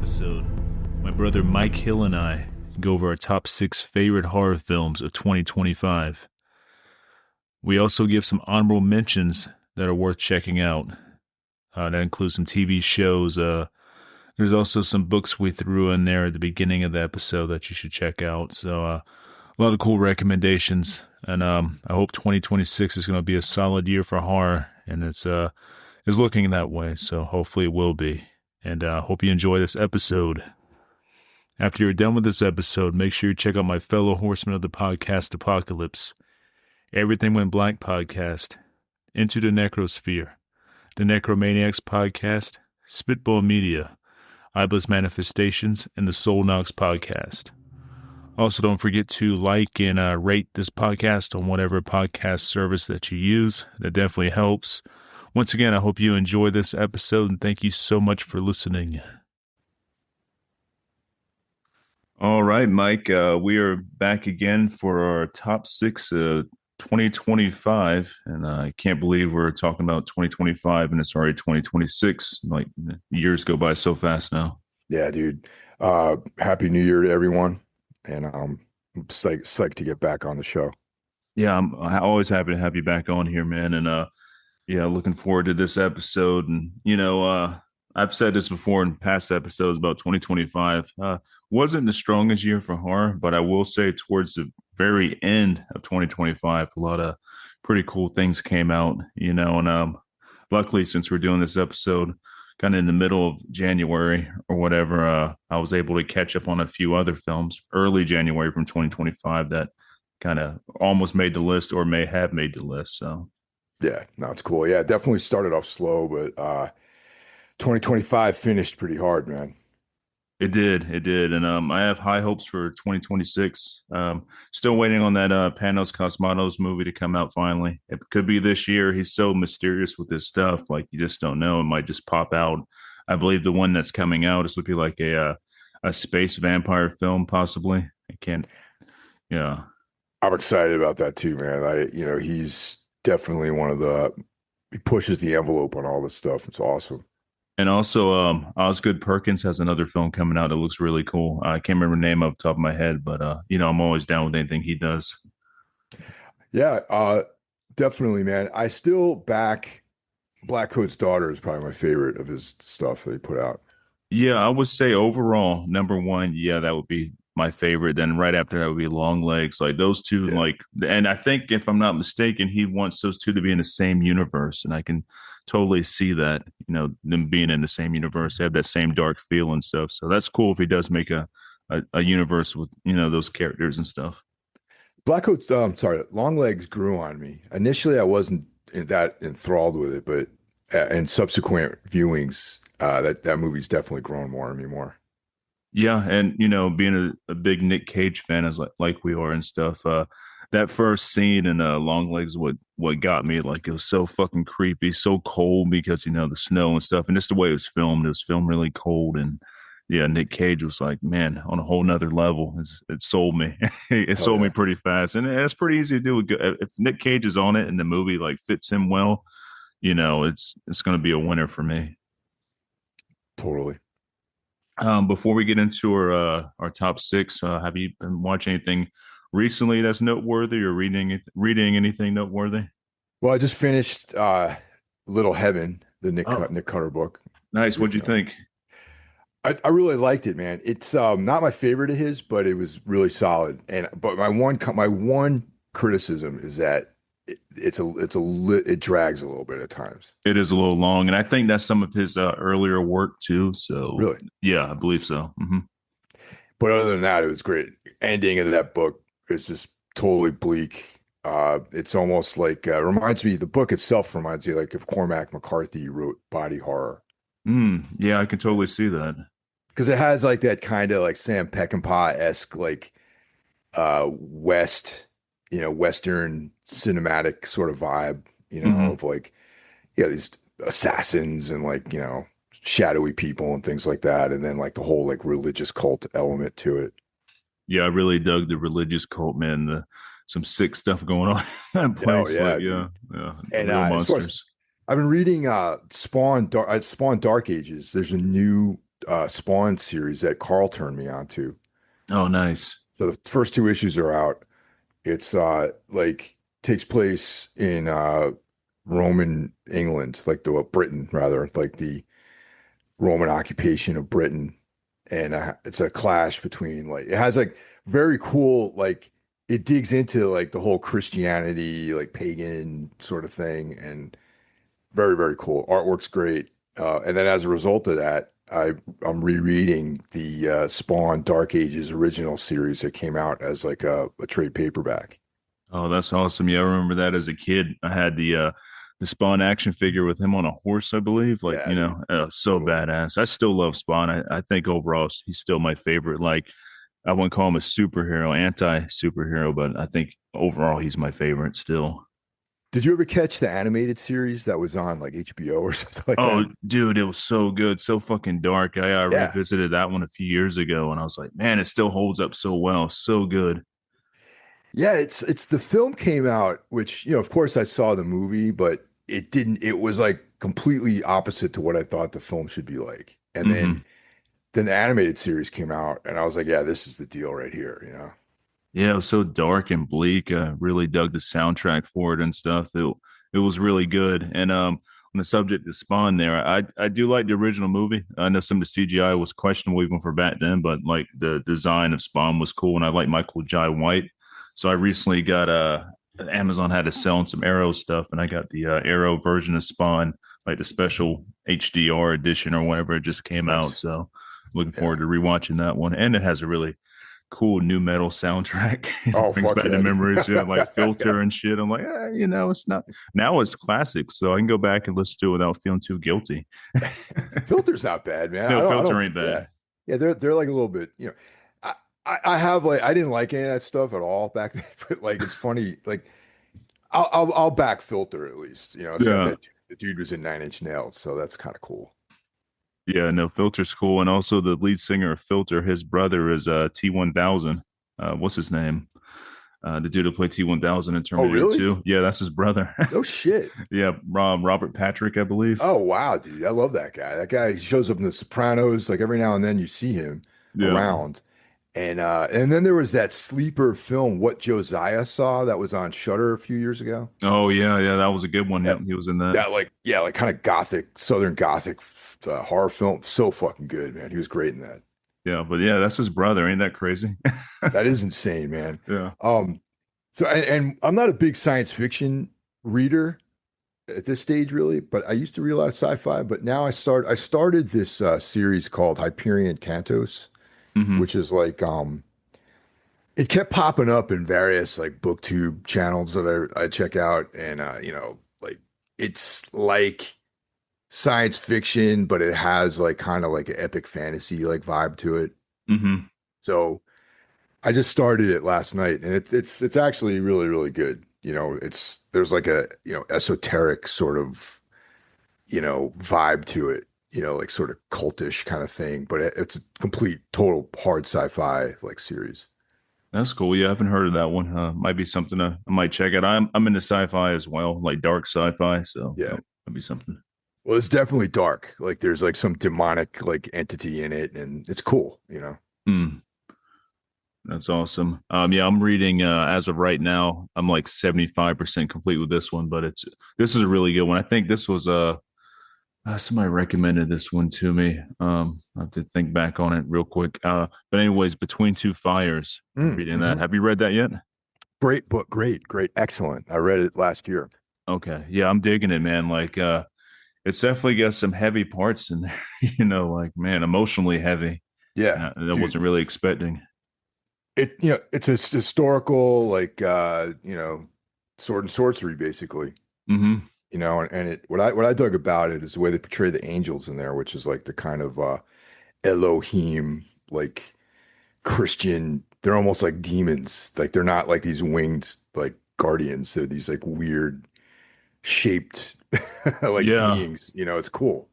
episode, my brother Mike Hill and I go over our top 6 favorite horror films of 2025. We also give some honorable mentions that are worth checking out. That includes some TV shows. There's also some books we threw in there at the beginning of the episode that you should check out. So a lot of cool recommendations. And I hope 2026 is going to be a solid year for horror. And it's looking that way. So hopefully it will be. And hope you enjoy this episode. After you're done with this episode, make sure you check out my fellow horsemen of the podcast Apocalypse, Everything Went Black podcast, Into the Necrosphere, the Necromaniacs podcast, Spitball Media, Iblis Manifestations, and the Soul Knox podcast. Also, don't forget to like and rate this podcast on whatever podcast service that you use. That definitely helps. Once again, I hope you enjoy this episode, and thank you so much for listening. All right, Mike, we are back again for our top 6 2025, and I can't believe we're talking about 2025 and it's already 2026. Like, years go by so fast now. Yeah, dude. Happy New Year to everyone, and I'm psyched to get back on the show. Yeah, I'm always happy to have you back on here, man, and yeah, looking forward to this episode. And I've said this before in past episodes about 2025. Wasn't the strongest year for horror, but I will say towards the very end of 2025, a lot of pretty cool things came out, and luckily, since we're doing this episode kind of in the middle of January or whatever, I was able to catch up on a few other films early January from 2025 that kind of almost made the list or may have made the list. So yeah, no, it's cool. Yeah, it definitely started off slow, but 2025 finished pretty hard, man. It did. And I have high hopes for 2026. Still waiting on that Panos Cosmatos movie to come out finally. It could be this year. He's so mysterious with this stuff. Like, you just don't know. It might just pop out. I believe the one that's coming out is looking like a space vampire film, possibly. I can't. Yeah. I'm excited about that too, man. He's definitely he pushes the envelope on all this stuff. It's awesome. And also, Osgood Perkins has another film coming out that looks really cool. I can't remember the name off the top of my head, but I'm always down with anything he does. Yeah, definitely, man. I still back Black Coat's Daughter is probably my favorite of his stuff that he put out. Yeah, I would say overall, number one, yeah, that would be my favorite. Then right after that would be Long Legs. Like those two, Yeah. And I think if I'm not mistaken, he wants those two to be in the same universe, and I can totally see that, them being in the same universe. They have that same dark feel and stuff. So that's cool if he does make a universe with, those characters and stuff. Black Coat's, sorry, Long Legs grew on me. Initially, I wasn't that enthralled with it, but in subsequent viewings, that movie's definitely grown more on me more. Yeah, and being a big Nick Cage fan as like we are and stuff, that first scene in Long Legs, what got me, like, it was so fucking creepy, so cold because the snow and stuff, and just the way it was filmed really cold, and yeah, Nick Cage was like, man, on a whole nother level. It sold me. It sold me pretty fast, and it's pretty easy to do. If Nick Cage is on it and the movie like fits him well, it's going to be a winner for me. Totally. Before we get into our top 6, have you been watching anything recently that's noteworthy, or reading anything noteworthy? Well, I just finished Little Heaven, the Nick Cutter book. Nice. What'd you think? I really liked it, man. It's not my favorite of his, but it was really solid. But my one criticism is that it drags a little bit at times. It is a little long, and I think that's some of his earlier work too. So really, yeah, I believe so. Mm-hmm. But other than that, it was great. Ending of that book is just totally bleak. It's almost like the book itself reminds me like if Cormac McCarthy wrote body horror. Yeah, I can totally see that. Because it has like that kind of like Sam Peckinpah-esque like Western cinematic sort of vibe, of like, these assassins and like, shadowy people and things like that. And then like the whole like religious cult element to it. Yeah, I really dug the religious cult, man. Some sick stuff going on in that place. Yeah. And real monsters. I've been reading Spawn Dark Ages. There's a new Spawn series that Carl turned me on to. Oh, nice. So the first two issues are out. It's like takes place in Roman England, like the Britain rather, like the Roman occupation of Britain, and it's a clash between like it has like very cool like it digs into like the whole Christianity like pagan sort of thing, and very very cool. Artwork's great, and then as a result of that, I'm rereading the Spawn Dark Ages original series that came out as like a trade paperback. Oh, that's awesome. Yeah, I remember that as a kid. I had the Spawn action figure with him on a horse, I believe. Like, Yeah, dude, so totally. badass. I still love Spawn. I think overall he's still my favorite. Like, I wouldn't call him a superhero, anti-superhero, but I think overall he's my favorite still. Did you ever catch the animated series that was on like HBO or something like Oh, that? dude, it was so good, so fucking dark. I Yeah. revisited that one a few years ago, and I was like, man, it still holds up so well, so good. Yeah, it's the film came out, which, of course I saw the movie, but it didn't, it was like completely opposite to what I thought the film should be like. And Hmm. then the animated series came out and I was like, yeah, this is the deal right here. Yeah, it was so dark and bleak. Really dug the soundtrack for it and stuff. It was really good. And on the subject of Spawn, there, I do like the original movie. I know some of the CGI was questionable even for back then, but like the design of Spawn was cool, and I like Michael Jai White. So I recently got Amazon had to sell some Arrow stuff, and I got the Arrow version of Spawn, like the special HDR edition or whatever. It just came out, Nice. so looking Yeah. forward to rewatching that one. And it has a really cool new metal soundtrack. Oh, It brings fuck back the yeah, dude. memories, yeah, like Yeah. Filter and shit. I'm like, it's not now it's classic, so I can go back and listen to it without feeling too guilty. Filter's not bad, man. No, I Filter don't, ain't bad. yeah. Yeah, they're like a little bit, I, I have like, I didn't like any of that stuff at all back then, but like, it's funny. Like, I'll back Filter at least. It's got Yeah, that the dude was in Nine Inch Nails, so that's kind of cool. yeah, no, Filter's cool, and also the lead singer of Filter, his brother is T1000. What's his name? The dude who played T1000 in Oh, Terminator really? 2. Yeah, that's his brother. No shit. Yeah, Robert Patrick, I believe. Oh, wow, dude. I love that guy. That guy shows up in The Sopranos. Like every now and then you see him Yeah. around. And then there was that sleeper film, What Josiah Saw, that was on Shudder a few years ago. Oh yeah, yeah, that was a good one. Yep, That he was in that. that like yeah, like kind of gothic, Southern Gothic horror film. So fucking good, man. He was great in that. Yeah, but yeah, that's his brother. Ain't that crazy? That is insane, man. Yeah. Um, so and I'm not a big science fiction reader at this stage really, but I used to read a lot of sci-fi, but now I started this series called Hyperion Cantos, Hmm. which is like it kept popping up in various like booktube channels that I check out, and like it's like science fiction, but it has like kind of like an epic fantasy like vibe to it. Hmm. So I just started it last night, and it's actually really really good. There's like a esoteric sort of vibe to it. Like sort of cultish kind of thing, but it's a complete total hard sci-fi like series. That's cool. Yeah, I haven't heard of that one. Might be something I might check out. I'm into sci-fi as well, like dark sci-fi. So Yeah. that might be something. Well, it's definitely dark. Like there's like some demonic like entity in it, and it's cool. Hmm. That's awesome. Yeah, I'm reading as of right now. I'm like 75% complete with this one, but this is a really good one. I think this was somebody recommended this one to me. I have to think back on it real quick. But anyways, Between Two Fires. I'm reading that. Mm-hmm. Have you read that yet? Great book, great, excellent. I read it last year. Okay. Yeah, I'm digging it, man. Like it's definitely got some heavy parts in there, like man, emotionally heavy. Yeah, That dude. wasn't really expecting. It's a historical like sword and sorcery basically. Hmm. And it what I dug about it is the way they portray the angels in there, which is like the kind of Elohim like Christian. They're almost like demons. Like they're not like these winged like guardians. They're these like weird shaped like Yeah. beings. It's cool.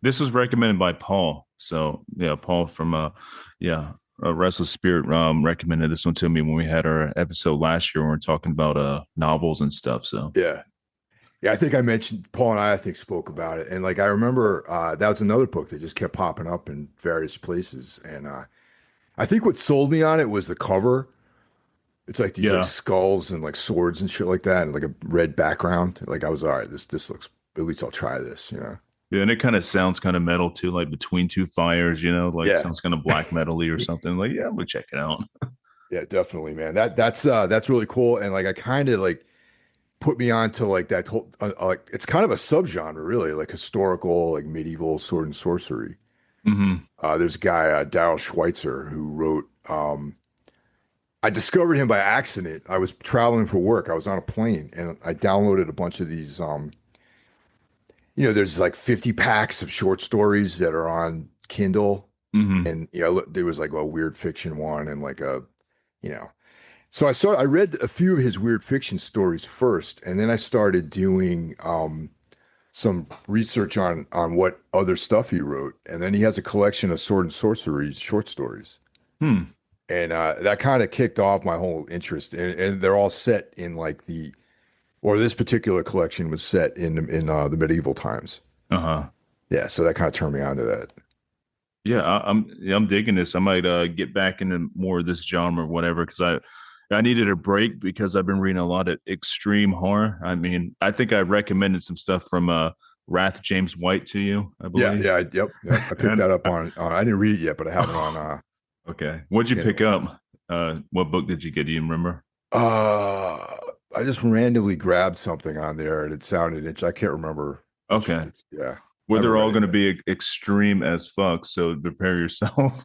This was recommended by Paul. So yeah, Paul from yeah, Restless Spirit recommended this one to me when we had our episode last year when we were talking about novels and stuff. So Yeah. Yeah, I think I mentioned Paul and I think spoke about it. And like I remember that was another book that just kept popping up in various places. And I think what sold me on it was the cover. It's like these like Yeah. skulls and like swords and shit like that, and like a red background. Like I was all right, this looks at least I'll try this, you know. Yeah, and it kind of sounds kind of metal too, like Between Two Fires, like Yeah. sounds kind of black metal-y or something. Like, yeah, I'm gonna check it out. Yeah, definitely, man. That's really cool. And like I kind of like put me on to like that whole like it's kind of a subgenre, really, like historical, like medieval sword and sorcery. Hmm. There's a guy, Daryl Schweitzer, who wrote. I discovered him by accident. I was traveling for work. I was on a plane, and I downloaded a bunch of these. There's like 50 packs of short stories that are on Kindle, Hmm. and there was like a weird fiction one, and like a, you know. So I read a few of his weird fiction stories first, and then I started doing some research on what other stuff he wrote, and then he has a collection of sword and sorcery short stories, Hmm. and that kind of kicked off my whole interest. And they're all set in like or this particular collection was set in the medieval times. Uh-huh. Yeah, so that kind of turned me on to that. Yeah, I'm digging this. I might get back into more of this genre or whatever because I needed a break because I've been reading a lot of extreme horror. I mean, I think I recommended some stuff from Wrath James White to you, I Yeah, believe. yeah, yep. I picked And that up I didn't read it yet, but I have it on okay, what'd you pick Kindle. up? What book did you get? Do you remember? Uh, I just randomly grabbed something on there and it sounded I can't remember which. Okay. Yeah, I Well, haven't they're read all it going to yet. be extreme as fuck, so prepare yourself.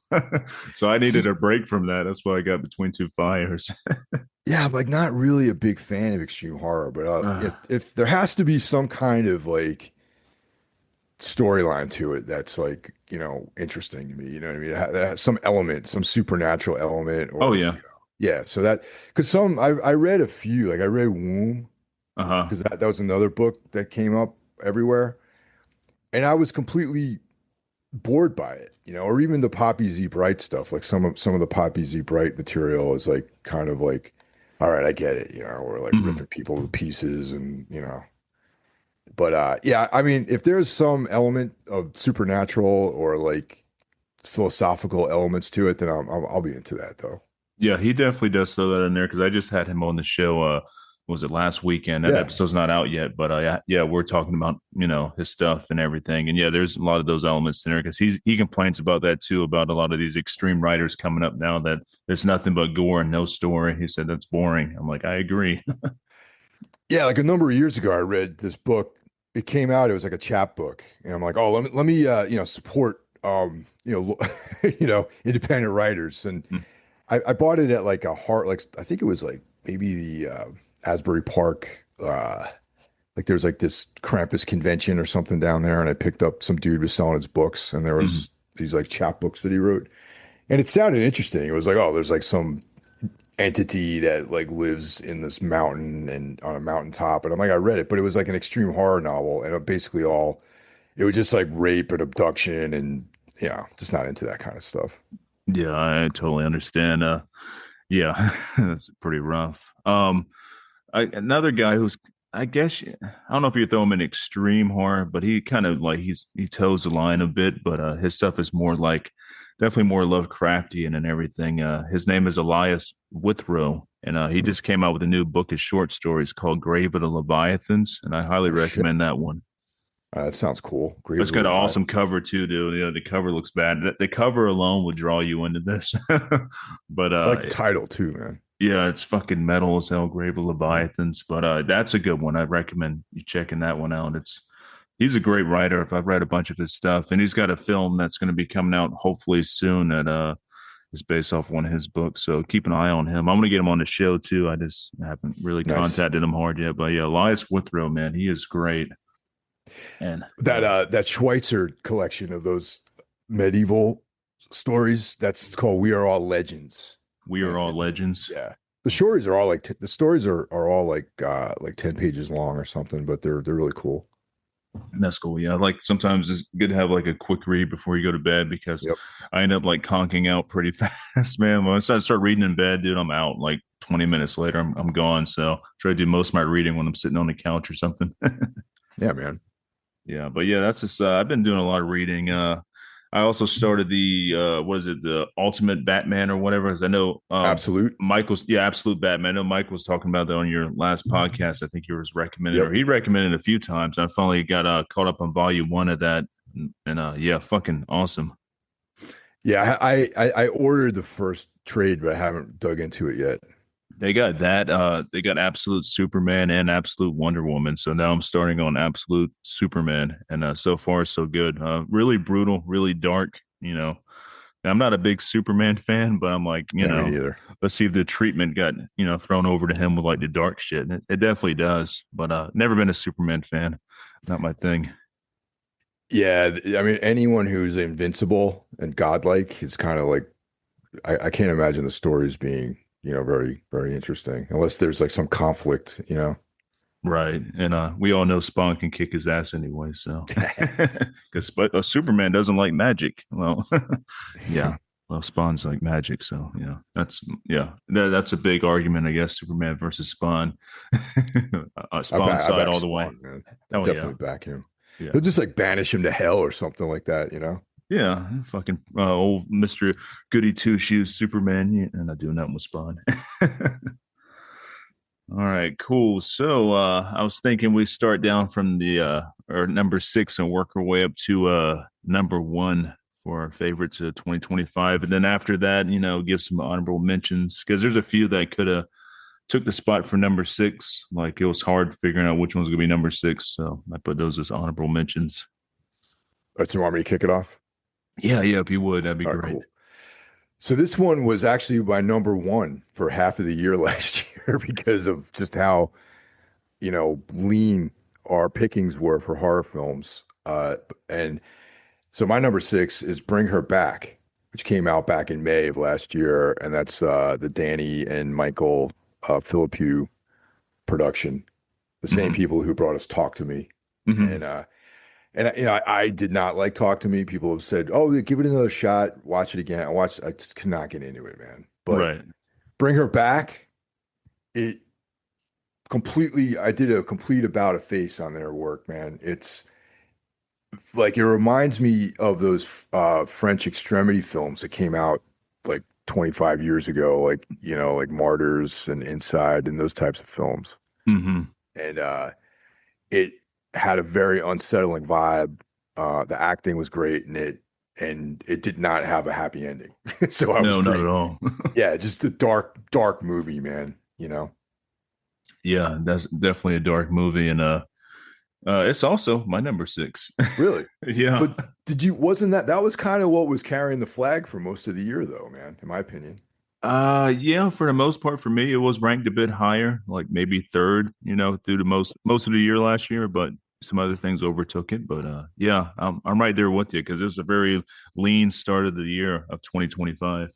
So I needed See, a break from that. That's why I got Between Two Fires. yeah, I'm like not really a big fan of extreme horror, but Uh, if there has to be some kind of like storyline to it that's like, interesting to me, you know what I mean? That has some element, some supernatural element, oh or, yeah. yeah. So that, because I read a few, like I read Womb, Uh-huh. because that was another book that came up everywhere. And I was completely bored by it, or even the Poppy Z Bright stuff. Like some of the Poppy Z Bright material is like kind of like, all right, I get it, we're like Mhm. ripping people to pieces and but yeah, I mean, if there's some element of supernatural or like philosophical elements to it, then I'll be into that though. Yeah, he definitely does throw that in there because I just had him on the show. Was it last weekend? That Yeah. episode's not out yet, but yeah, we're talking about his stuff and everything, and yeah, there's a lot of those elements in there because he complains about that too about a lot of these extreme writers coming up now that there's nothing but gore and no story. He said that's boring. I'm like, I agree. Yeah, like a number of years ago, I read this book. It came out, it was like a chap book. And I'm like, oh, let me support independent writers. And I bought it at like a heart, like I think it was like maybe the Asbury Park like there was like this Krampus convention or something down there, and I picked up some dude was selling his books, and there Mhm. was these like chapbooks that he wrote, and it sounded interesting. It was like, oh, there's like some entity that like lives in this mountain and on a mountaintop, and I'm like, I read it, but it was like an extreme horror novel, and basically all it was just like rape and abduction, and just not into that kind of stuff. Yeah, I totally understand. Yeah, that's pretty rough. Another guy who's, I guess, I don't know if you throw him in extreme horror, but he kind of like he toes the line a bit. But his stuff is more like definitely more Lovecraftian and everything. His name is Elias Withrow, and he Hmm. just came out with a new book of short stories called Grave of the Leviathans, and I highly Oh shit, recommend that one. that sounds cool. Grave It's of the got an Leviathan. awesome cover too, dude. The cover looks bad. The cover alone would draw you into this, but I like the title too, man. yeah, it's fucking metal as hell, Grave of Leviathans. But that's a good one. I recommend you checking that one out. He's a great writer. If I've read a bunch of his stuff, and he's got a film that's going to be coming out hopefully soon that is based off one of his books. So keep an eye on him. I'm gonna get him on the show too. I just haven't really Nice. contacted him hard yet. But yeah, Elias Withrow, man, he is great. And That Schweitzer collection of those medieval stories, that's called We Are All Legends. We Are All And Legends. yeah. The stories are all like the stories are all like 10 pages long or something, but they're really cool. That's cool. Yeah, like sometimes it's good to have like a quick read before you go to bed because Yep. I end up like conking out pretty fast, man. When I start reading in bed, dude, I'm out like 20 minutes later, I'm gone. So try to do most of my reading when I'm sitting on the couch or something. Yeah, man. Yeah, but yeah, that's just I've been doing a lot of reading. I also started the what is it, the Ultimate Batman or whatever. As I know Absolute. Michael's yeah, Absolute Batman. I know Mike was talking about that on your last podcast. I think he was recommended or Yep. he recommended a few times. I finally got caught up on volume one of that, and yeah, fucking awesome. Yeah, I ordered the first trade, but I haven't dug into it yet. They got that. They got Absolute Superman and Absolute Wonder Woman. So now I'm starting on Absolute Superman, and so far so good. Really brutal, really dark. I'm not a big Superman fan, but I'm like, Yeah, me neither. let's see if the treatment got thrown over to him with like the dark shit. And it definitely does. But never been a Superman fan. Not my thing. Yeah, I mean, anyone who's invincible and godlike is kind of like I can't imagine the stories being, very, very interesting unless there's like some conflict. Right. And we all know Spawn can kick his ass anyway. So, because Superman doesn't like magic. Well, yeah. Well, Spawn's like magic. So, yeah, that's a big argument, I guess. Superman versus Spawn. Spawn I side back all the way. Spawn, man. I Oh, yeah. definitely back him. Yeah. He'll just like banish him to hell or something like that. Yeah. Fucking old Mr. Goody Two Shoes Superman. Yeah, and not doing that with Spawn. All right, cool. So I was thinking we start down from the or number six and work our way up to number one for our favorites of 2025. And then after that, give some honorable mentions because there's a few that could have took the spot for number six. Like it was hard figuring out which one's gonna be number six. So I put those as honorable mentions. All right, so you want me to kick it off? Yeah, yeah, if you would, that'd be All right, great. cool. So this one was actually my number one for half of the year last year because of just how, lean our pickings were for horror films. And so my number six is Bring Her Back, which came out back in May of last year, and that's the Danny and Michael Philippou production, the same Hmm. people who brought us Talk to Me, Hmm. and I did not like Talk to Me. People have said, "Oh, yeah, give it another shot, watch it again." I just cannot get into it, man. But Right. Bring Her Back, it completely. I did a complete about a face on their work, man. It's like it reminds me of those French extremity films that came out like 25 years ago, like like Martyrs and Inside and those types of films. Hmm. And it had a very unsettling vibe. The acting was great in it, and it did not have a happy ending. So I was No, not pretty, at all. yeah, just a dark, dark movie, man. Yeah, that's definitely a dark movie, and it's also my number six. Really. Yeah. But wasn't that was kind of what was carrying the flag for most of the year, though, man, in my opinion. Yeah, for the most part for me it was ranked a bit higher, like maybe third, through the most of the year last year, but some other things overtook it. But yeah, I'm right there with you because it was a very lean start of the year of 2025.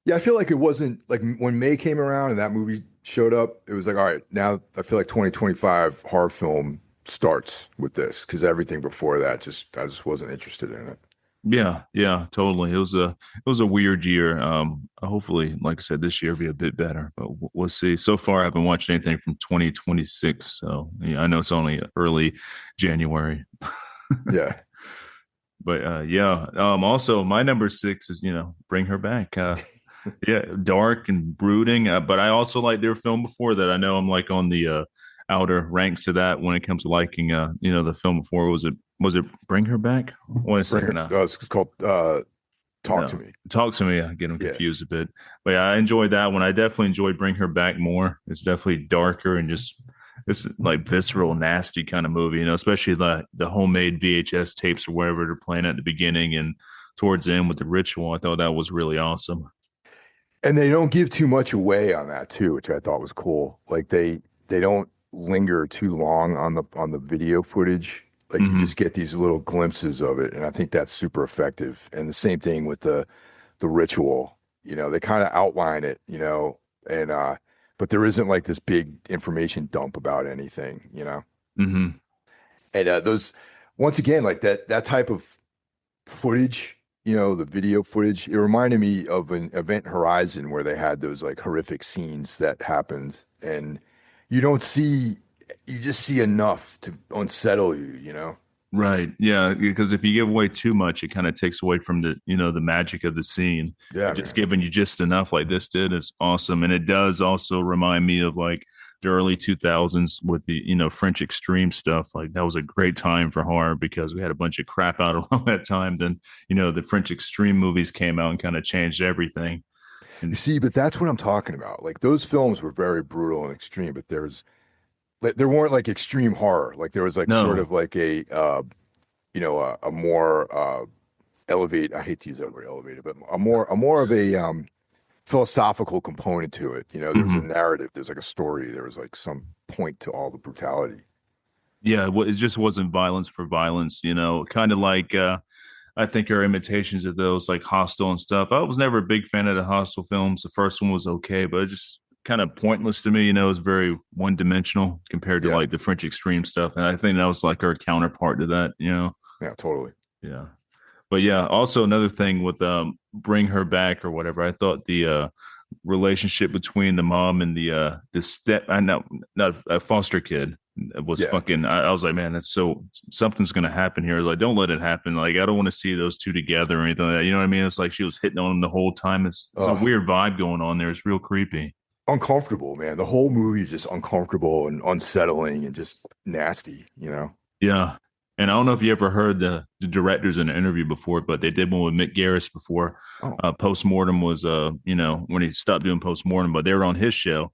Yeah, I feel like it wasn't like when May came around and that movie showed up, it was like, all right, now I feel like 2025 horror film starts with this because everything before that I just wasn't interested in it. Yeah, yeah, totally. It was a weird year. Hopefully, like I said, this year will be a bit better, but we'll see. So far, I haven't watched anything from 2026, so yeah, I know it's only early January. Yeah. But yeah, also my number six is Bring Her Back. Yeah, dark and brooding, but I also like their film before that. I know I'm like on the outer ranks to that when it comes to liking the film before. Was it Bring Her Back? Wait a Bring second. her. It's called Talk to No, Me. talk to me. I get them Yeah. confused a bit, but yeah, I enjoyed that one. I definitely enjoyed Bring Her Back more. It's definitely darker and just it's like visceral, nasty kind of movie. Especially the homemade VHS tapes or whatever they're playing at the beginning and towards the end with the ritual. I thought that was really awesome. And they don't give too much away on that too, which I thought was cool. Like they don't linger too long on the video footage. Like you Hmm. just get these little glimpses of it, and I think that's super effective. And the same thing with the ritual. They kind of outline it, and but there isn't like this big information dump about anything. Hmm. And those once again, like that type of footage the video footage. It reminded me of an Event Horizon where they had those like horrific scenes that happened, and you don't see, you just see enough to unsettle you, you know? Right. Yeah. Because if you give away too much, it kind of takes away from the magic of the scene. Yeah, And just man. giving you just enough like this did is awesome. And it does also remind me of like the early 2000s with the French extreme stuff. Like that was a great time for horror because we had a bunch of crap out around that time. Then the French extreme movies came out and kind of changed everything. You And see, but that's what I'm talking about. Like those films were very brutal and extreme, but there weren't like extreme horror. Like there was like sort no. of like a more elevate. I hate to use that word elevated, but a more of a philosophical component to it. There was a Mhm. narrative. There's like a story. There was like some point to all the brutality. Yeah, it just wasn't violence for violence, kind of like I think are imitations of those like Hostel and stuff. I was never a big fan of the Hostel films. The first one was okay, but it just kind of pointless to me. It was very one dimensional compared to Yeah, like the French extreme stuff. And I think that was like our counterpart to that. yeah, totally. Yeah. But yeah, also another thing with Bring Her Back or whatever, I thought the relationship between the mom and the step I know not a foster kid was Yeah. fucking I was like, man, that's so something's gonna happen here. Like, don't let it happen. Like, I don't want to see those two together or anything like that. You know what I mean? It's like she was hitting on him the whole time. It's a Uh, weird vibe going on there. It's real creepy. uncomfortable, man. The whole movie is just uncomfortable and unsettling and just nasty. Yeah. And I don't know if you ever heard the directors in an interview before, but they did one with Mick Garris before. Oh, Postmortem was when he stopped doing postmortem, but they were on his show.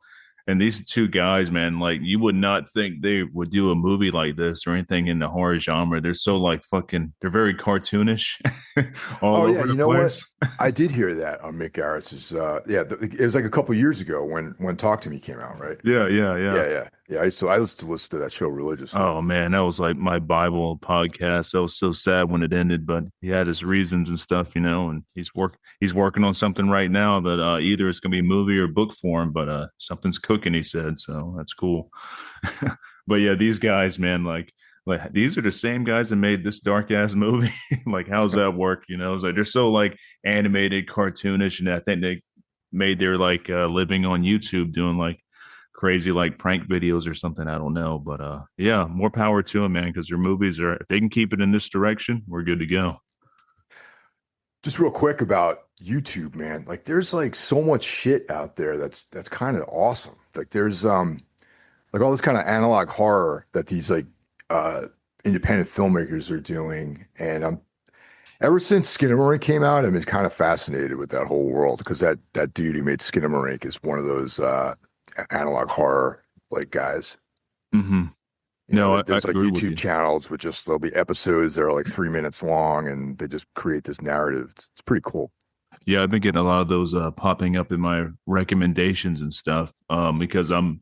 And these two guys, man, like you would not think they would do a movie like this or anything in the horror genre. They're so like fucking they're very cartoonish all oh yeah. over You the know what? place. I did hear that on Mick Garris's. Yeah, it was like a couple years ago when Talk to Me came out, right? Yeah, yeah, yeah. Yeah. I used to listen to that show religiously. Oh man, that was like my Bible podcast. I was so sad when it ended, but he had his reasons and stuff, and he's working on something right now that either it's gonna be movie or book form, but something's cooking, he said. So that's cool. But yeah, these guys, man, like these are the same guys that made this dark ass movie. Like, how's that work? It's like they're so like animated, cartoonish, and I think they made their like living on YouTube doing like crazy like prank videos or something. I don't know, but yeah, more power to them, man. Because their movies are if they can keep it in this direction, we're good to go. Just real quick about YouTube, man. Like there's like so much shit out there that's kind of awesome. Like there's like all this kind of analog horror that these like uh independent filmmakers are doing. And ever since Skinamarink came out, I've been kind of fascinated with that whole world because that dude who made Skinamarink is one of those analog horror like guys. Hmm. No, I There's like agree with YouTube you. channels with just there'll be episodes that are like 3 minutes long and they just create this narrative. It's pretty cool. Yeah, I've been getting a lot of those popping up in my recommendations and stuff because I'm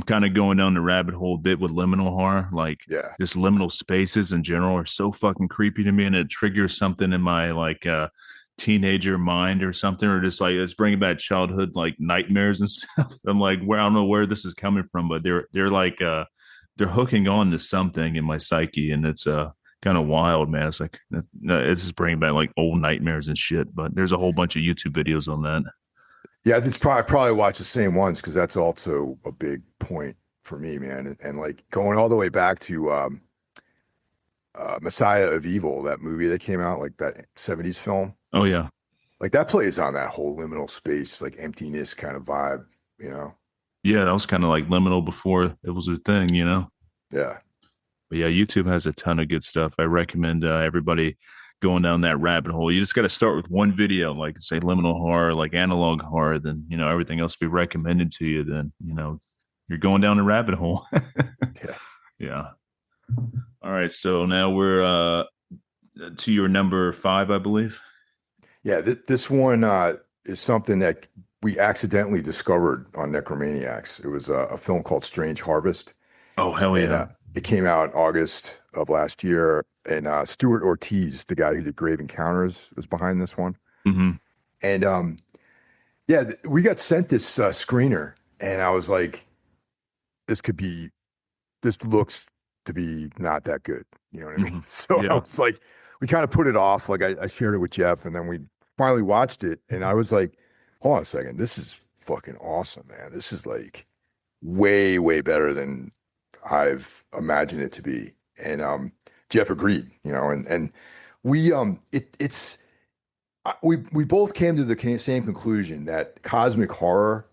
kind of going down the rabbit hole a bit with liminal horror. Like, Yeah. just liminal spaces in general are so fucking creepy to me, and it triggers something in my like teenager mind or something, or just like it's bringing back childhood like nightmares and stuff. I'm like, where I don't know where this is coming from, but they're like they're hooking on to something in my psyche, and it's kind of wild, man. It's like it's just bringing back like old nightmares and shit. But there's a whole bunch of YouTube videos on that. Yeah, it's probably I probably watch the same ones because that's also a big point for me, man. And like going all the way back to Messiah of Evil, that movie that came out, like that 70s film. Oh yeah, Like that plays on that whole liminal space, like emptiness kind of vibe, you know? yeah, that was kind of like liminal before it was a thing. Yeah. But yeah, YouTube has a ton of good stuff. I recommend everybody going down that rabbit hole. You just got to start with one video, like say liminal horror, like analog horror. Then everything else be recommended to you. Then you're going down the rabbit hole. Yeah. Yeah. All right. So now we're to your number five, I believe. Yeah, this one is something that we accidentally discovered on Necromaniacs. It was a film called Strange Harvest, Oh hell and yeah. it came out August of last year. And Stuart Ortiz, the guy who did Grave Encounters, was behind this one. Hmm. And yeah, we got sent this screener, and I was like, this could be, this looks to be not that good. You know what I mean? Hmm. So I Yeah. was like, we kind of put it off. Like I shared it with Jeff, and then we finally watched it, and I was like, hold on a second, this is fucking awesome, man. This is like way, way better than I've imagined it to be. And Jeff agreed, and it's we both came to the same conclusion that cosmic horror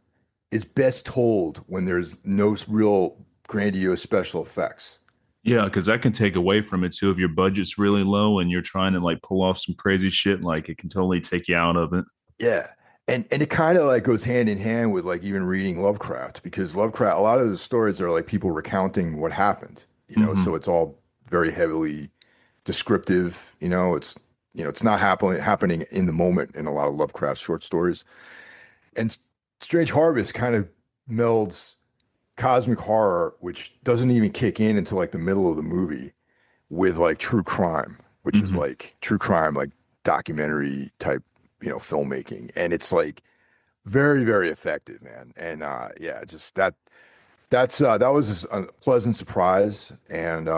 is best told when there's no real grandiose special effects. Yeah, because that can take away from it too. If your budget's really low and you're trying to like pull off some crazy shit, like it can totally take you out of it. Yeah. And it kind of like goes hand in hand with like even reading Lovecraft, because Lovecraft, a lot of the stories are like people recounting what happened, so Hmm. it's all very heavily descriptive, it's not happening in the moment in a lot of Lovecraft short stories. And Strange Harvest kind of melds cosmic horror, which doesn't even kick in until like the middle of the movie, with like true crime, which is Hmm. like true crime, like documentary type, filmmaking. And it's like very, very effective, man. And yeah, just that was a pleasant surprise. And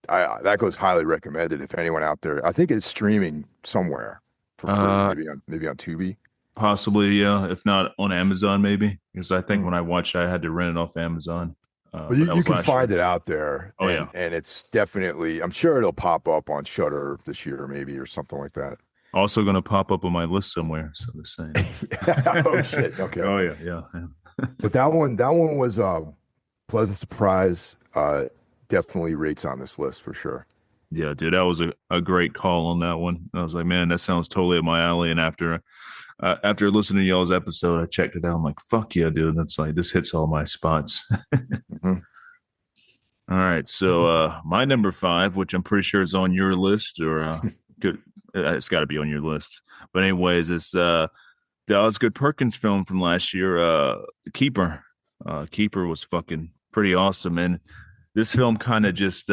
I that goes highly recommended if anyone out there. I think it's streaming somewhere for free, Uh, maybe on Tubi. Possibly, yeah. If not on Amazon, maybe because I think Mm. when I watched, I had to rent it off Amazon. But But that you was can last find year. it out there, Oh yeah. and it's definitely, I'm sure it'll pop up on Shutter this year, maybe, or something like that. Also going to pop up on my list somewhere. So the same. Oh shit. Okay. Oh yeah, yeah, yeah. But that one was a pleasant surprise. Definitely rates on this list for sure. Yeah, dude, that was a great call on that one. I was like, man, that sounds totally up my alley. And after listening to y'all's episode, I checked it out. I'm like, fuck yeah, dude. That's like this hits all my spots. Mhm. All right, so my number five, which I'm pretty sure is on your list, or good, it's got to be on your list. But anyways, it's the Osgood Perkins film from last year, Keeper. Keeper was fucking pretty awesome, and this film kind of just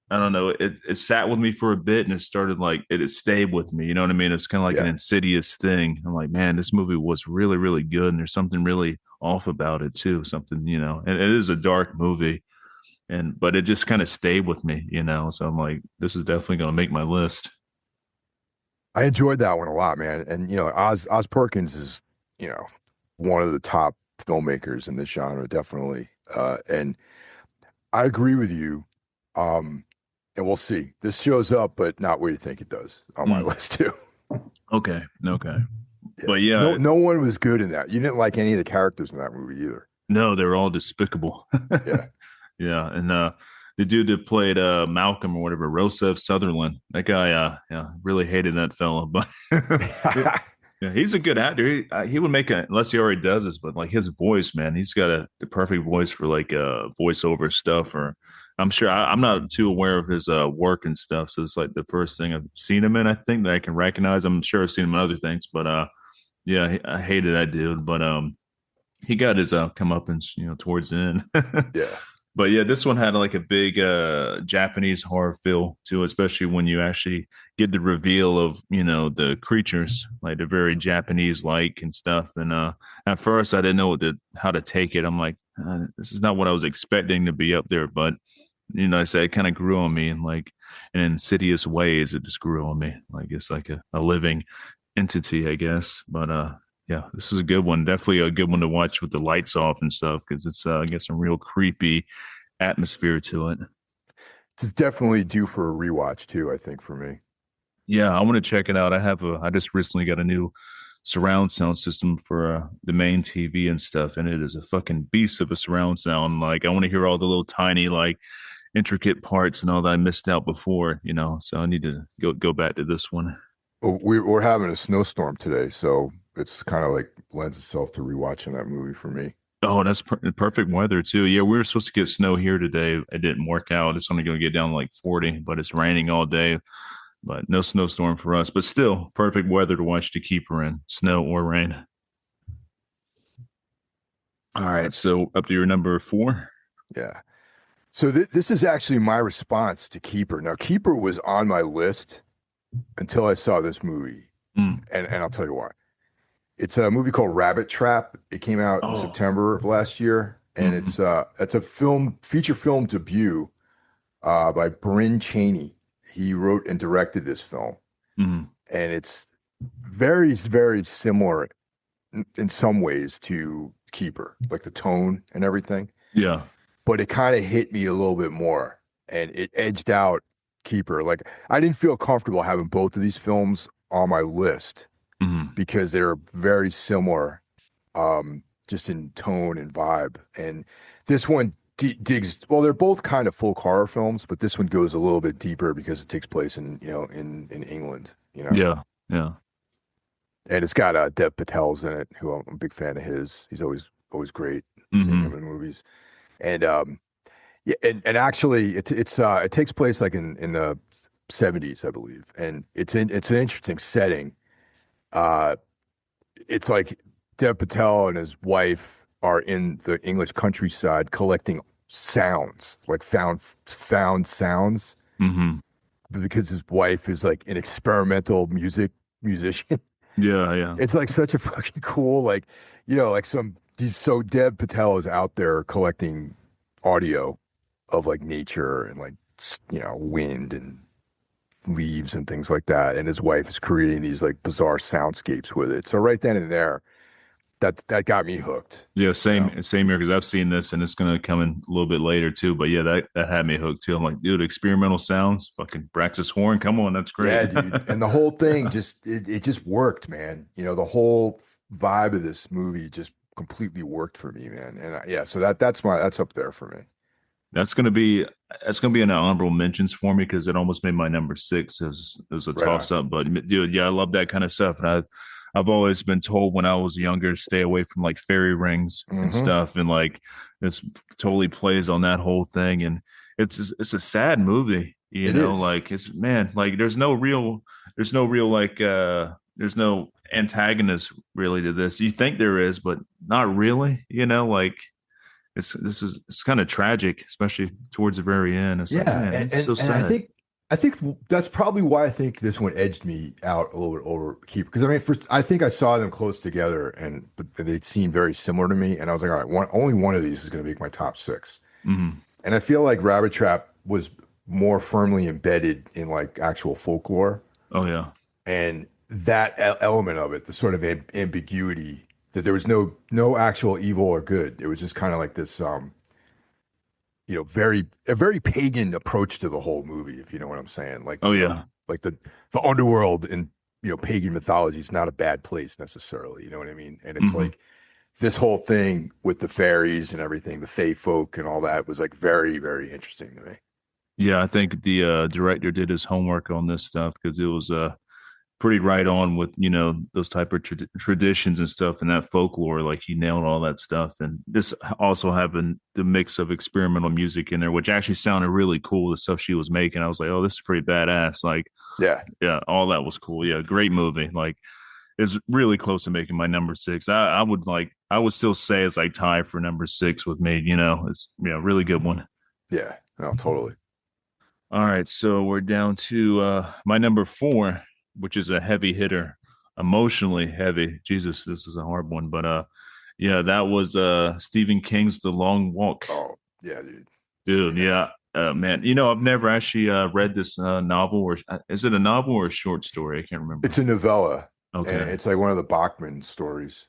I don't know, it sat with me for a bit, and it started like it stayed with me. You know what I mean? It's kind of like an Yeah. insidious thing. I'm like, man, this movie was really, really good, and there's something really off about it too. Something, and it is a dark movie but it just kind of stayed with me. So I'm like, this is definitely going to make my list. I enjoyed that one a lot, man. And Oz Perkins is, you know, one of the top filmmakers in this genre, definitely. And I agree with you. Um, and we'll see. This shows up, but not where you think it does on my Mm, list too. okay, okay, Yeah. but No, yeah, no one was good in that. You didn't like any of the characters in that movie either. no, they're all despicable. Yeah. Yeah, and the dude that played Malcolm or whatever, Rossef Sutherland, that guy, yeah, really hated that fella, but yeah, he's a good actor. He would make unless he already does this, but like his voice, man, he's got the perfect voice for like voiceover stuff. Or I'm sure I'm not too aware of his work and stuff, so it's like the first thing I've seen him in. I think that I can recognize. I'm sure I've seen him in other things, but yeah, I hated that dude. But he got his comeuppance, towards the end. Yeah. But yeah, this one had like a big Japanese horror feel too, especially when you actually get the reveal of, the creatures, like they're very Japanese like and stuff. And at first I didn't know how to take it. I'm like, this is not what I was expecting to be up there. But I said it kind of grew on me in like in insidious ways. It just grew on me. Like it's like a living entity, I guess. But yeah, this is a good one. Definitely a good one to watch with the lights off and stuff because it's got some real creepy atmosphere to it. It's definitely due for a rewatch too, I think, for me. Yeah, I want to check it out. I just recently got a new surround sound system for the main TV and stuff, and it is a fucking beast of a surround sound. Like I want to hear all the little tiny like intricate parts and all that I missed out before. So I need to go back to this one. Well, we're having a snowstorm today, so it's kind of like lends itself to rewatching that movie for me. Oh, that's perfect weather too. Yeah, we were supposed to get snow here today. It didn't work out. It's only going to get down to like 40, but it's raining all day. But no snowstorm for us. But still, perfect weather to watch the keeper in, snow or rain. All right, That's so up to your number four. Yeah. So this is actually my response to Keeper. Now, Keeper was on my list until I saw this movie, Mm. and I'll tell you why. It's a movie called Rabbit Trap. It came out in Oh, September of last year, and mhm. it's a feature film debut by Bryn Cheney. he wrote and directed this film, Hmm. and it's very, very similar in some ways to Keeper, like the tone and everything. Yeah. But it kind of hit me a little bit more, and it edged out Keeper. Like I didn't feel comfortable having both of these films on my list Hmm. because they're very similar, just in tone and vibe. And this one digs, well, they're both kind of folk horror films, but this one goes a little bit deeper because it takes place in, in England, Yeah. Yeah. and it's got Dev Patel's in it, who I'm a big fan of his. He's always great seeing him Hmm. in movies. And yeah, and actually it takes place like in the 70s, I believe. And it's an interesting setting. Uh it's like Dev Patel and his wife are in the English countryside collecting sounds, like found sounds, Hmm. because his wife is like an experimental musician. Yeah. Yeah. It's like such a fucking cool, like, like so Dev Patel is out there collecting audio of like nature and like, wind and leaves and things like that. And his wife is creating these like bizarre soundscapes with it. So right then and there, that got me hooked, Yeah, you know? same here because I've seen this and it's gonna come in a little bit later too. But yeah, that had me hooked too. I'm like, dude, experimental sounds, fucking Braxis Horn, come on, that's great. Yeah, dude. And the whole thing it just worked, man. The whole vibe of this movie just completely worked for me, man. And yeah, so that's up there for me. That's gonna be that's gonna be an honorable mentions for me because it almost made my number six as a Right on. toss up. But dude, yeah, I love that kind of stuff. And I've always been told when I was younger, stay away from like fairy rings and Hmm. stuff. And like this totally plays on that whole thing. And it's a sad movie, It is. like it's man, like there's no real like there's no antagonist really to this. You think there is, but not really, like it's kind of tragic, especially towards the very end. It's like, Yeah, man, and, it's so and sad. I think that's probably why I think this one edged me out a little bit over Keeper, because I mean, first I think I saw them close together, and but they seemed very similar to me, and I was like, all right, only one of these is going to make my top six, Hmm. and I feel like Rabbit Trap was more firmly embedded in like actual folklore, Oh yeah. and that element of it, the sort of ambiguity that there was no actual evil or good. It was just kind of like this a very pagan approach to the whole movie, if you know what I'm saying. Like, Oh yeah. like the underworld in, pagan mythology is not a bad place necessarily, you know what I mean? And it's Hmm. like this whole thing with the fairies and everything, the fae folk and all that was like very, very interesting to me. Yeah, I think the director did his homework on this stuff because it was pretty right on with those type of traditions and stuff and that folklore. Like he nailed all that stuff, and this also having the mix of experimental music in there, which actually sounded really cool. The stuff she was making, I was like, oh, this is pretty badass. Like, Yeah. yeah, all that was cool. Yeah, great movie. Like, it's really close to making my number six. I would still say it's like tie for number six with me. It's really good one. Yeah. No, totally. All right, so we're down to my number four, which is a heavy hitter, emotionally heavy. Jesus, this is a hard one, but yeah, that was Stephen King's The Long Walk, Oh, yeah, dude. dude. Yeah. Yeah, man. I've never actually read this novel, or is it a novel or a short story? I can't It's remember. a novella, and Okay, it's like one of the Bachman stories.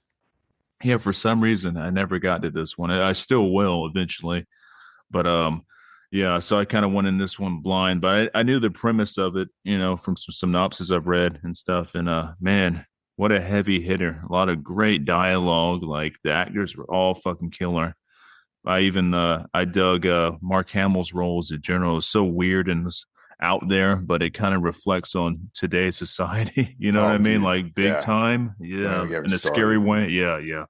yeah. For some reason, I never got to this one. I still will eventually. But yeah, so I kind of went in this one blind, but I knew the premise of it, from some synopses I've read and stuff. And man, what a heavy hitter! A lot of great dialogue. Like the actors were all fucking killer. I dug Mark Hamill's role as a general. It's so weird and it's out there, but it kind of reflects on today's society. You know what I Oh, mean? dude. Like big Yeah. time. Don't Yeah, even get me in a scary started. way. Yeah, yeah.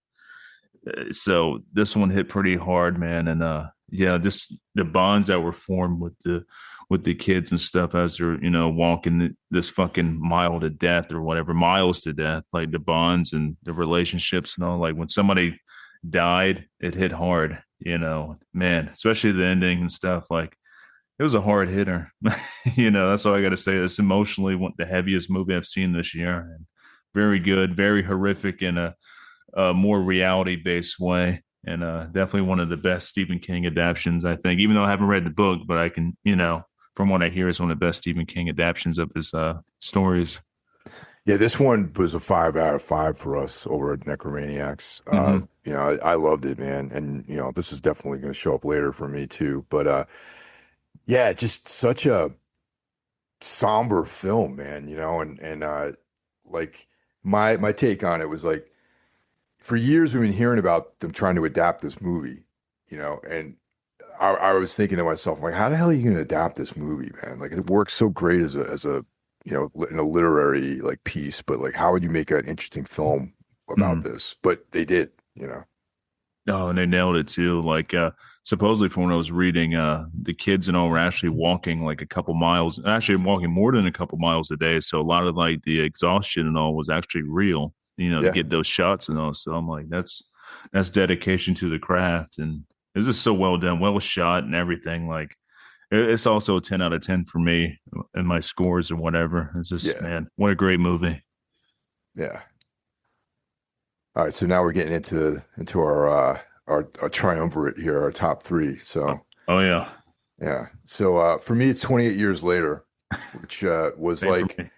So this one hit pretty hard, man. And yeah, just the bonds that were formed with the kids and stuff as they're walking this fucking mile to death or whatever, miles to death, like the bonds and the relationships and all. Like when somebody died, it hit hard, man, especially the ending and stuff. Like it was a hard hitter. That's all I got to say. It's emotionally the heaviest movie I've seen this year, and very good, very horrific in a more reality based way. And definitely one of the best Stephen King adaptations, I think. Even though I haven't read the book, but I can, from what I hear, is one of the best Stephen King adaptations of his stories. Yeah, this one was a 5 out of 5 for us over at Necromaniacs. Hmm. I loved it, man. And, this is definitely going to show up later for me too. But yeah, just such a somber film, man, and like my take on it was like for years we've been hearing about them trying to adapt this movie, and I was thinking to myself, like, how the hell are you going to adapt this movie, man? Like, it works so great as a in a literary like piece, but like, how would you make an interesting film about Hmm. this? But they did. Oh, and they nailed it too. Like supposedly from what I was reading, the kids and all were actually walking like a couple miles, actually walking more than a couple miles a day. So a lot of like the exhaustion and all was actually real, to Yeah, get those shots and all. So I'm like, that's dedication to the craft, and it's just so well done, well shot and everything. Like it's also a 10 out of 10 for me and my scores or whatever. It's just, yeah, man, what a great movie. yeah. All right, so now we're getting into our triumvirate here, our top three. Oh, So oh yeah. yeah. So for me, it's 28 years later, which was Same for like me.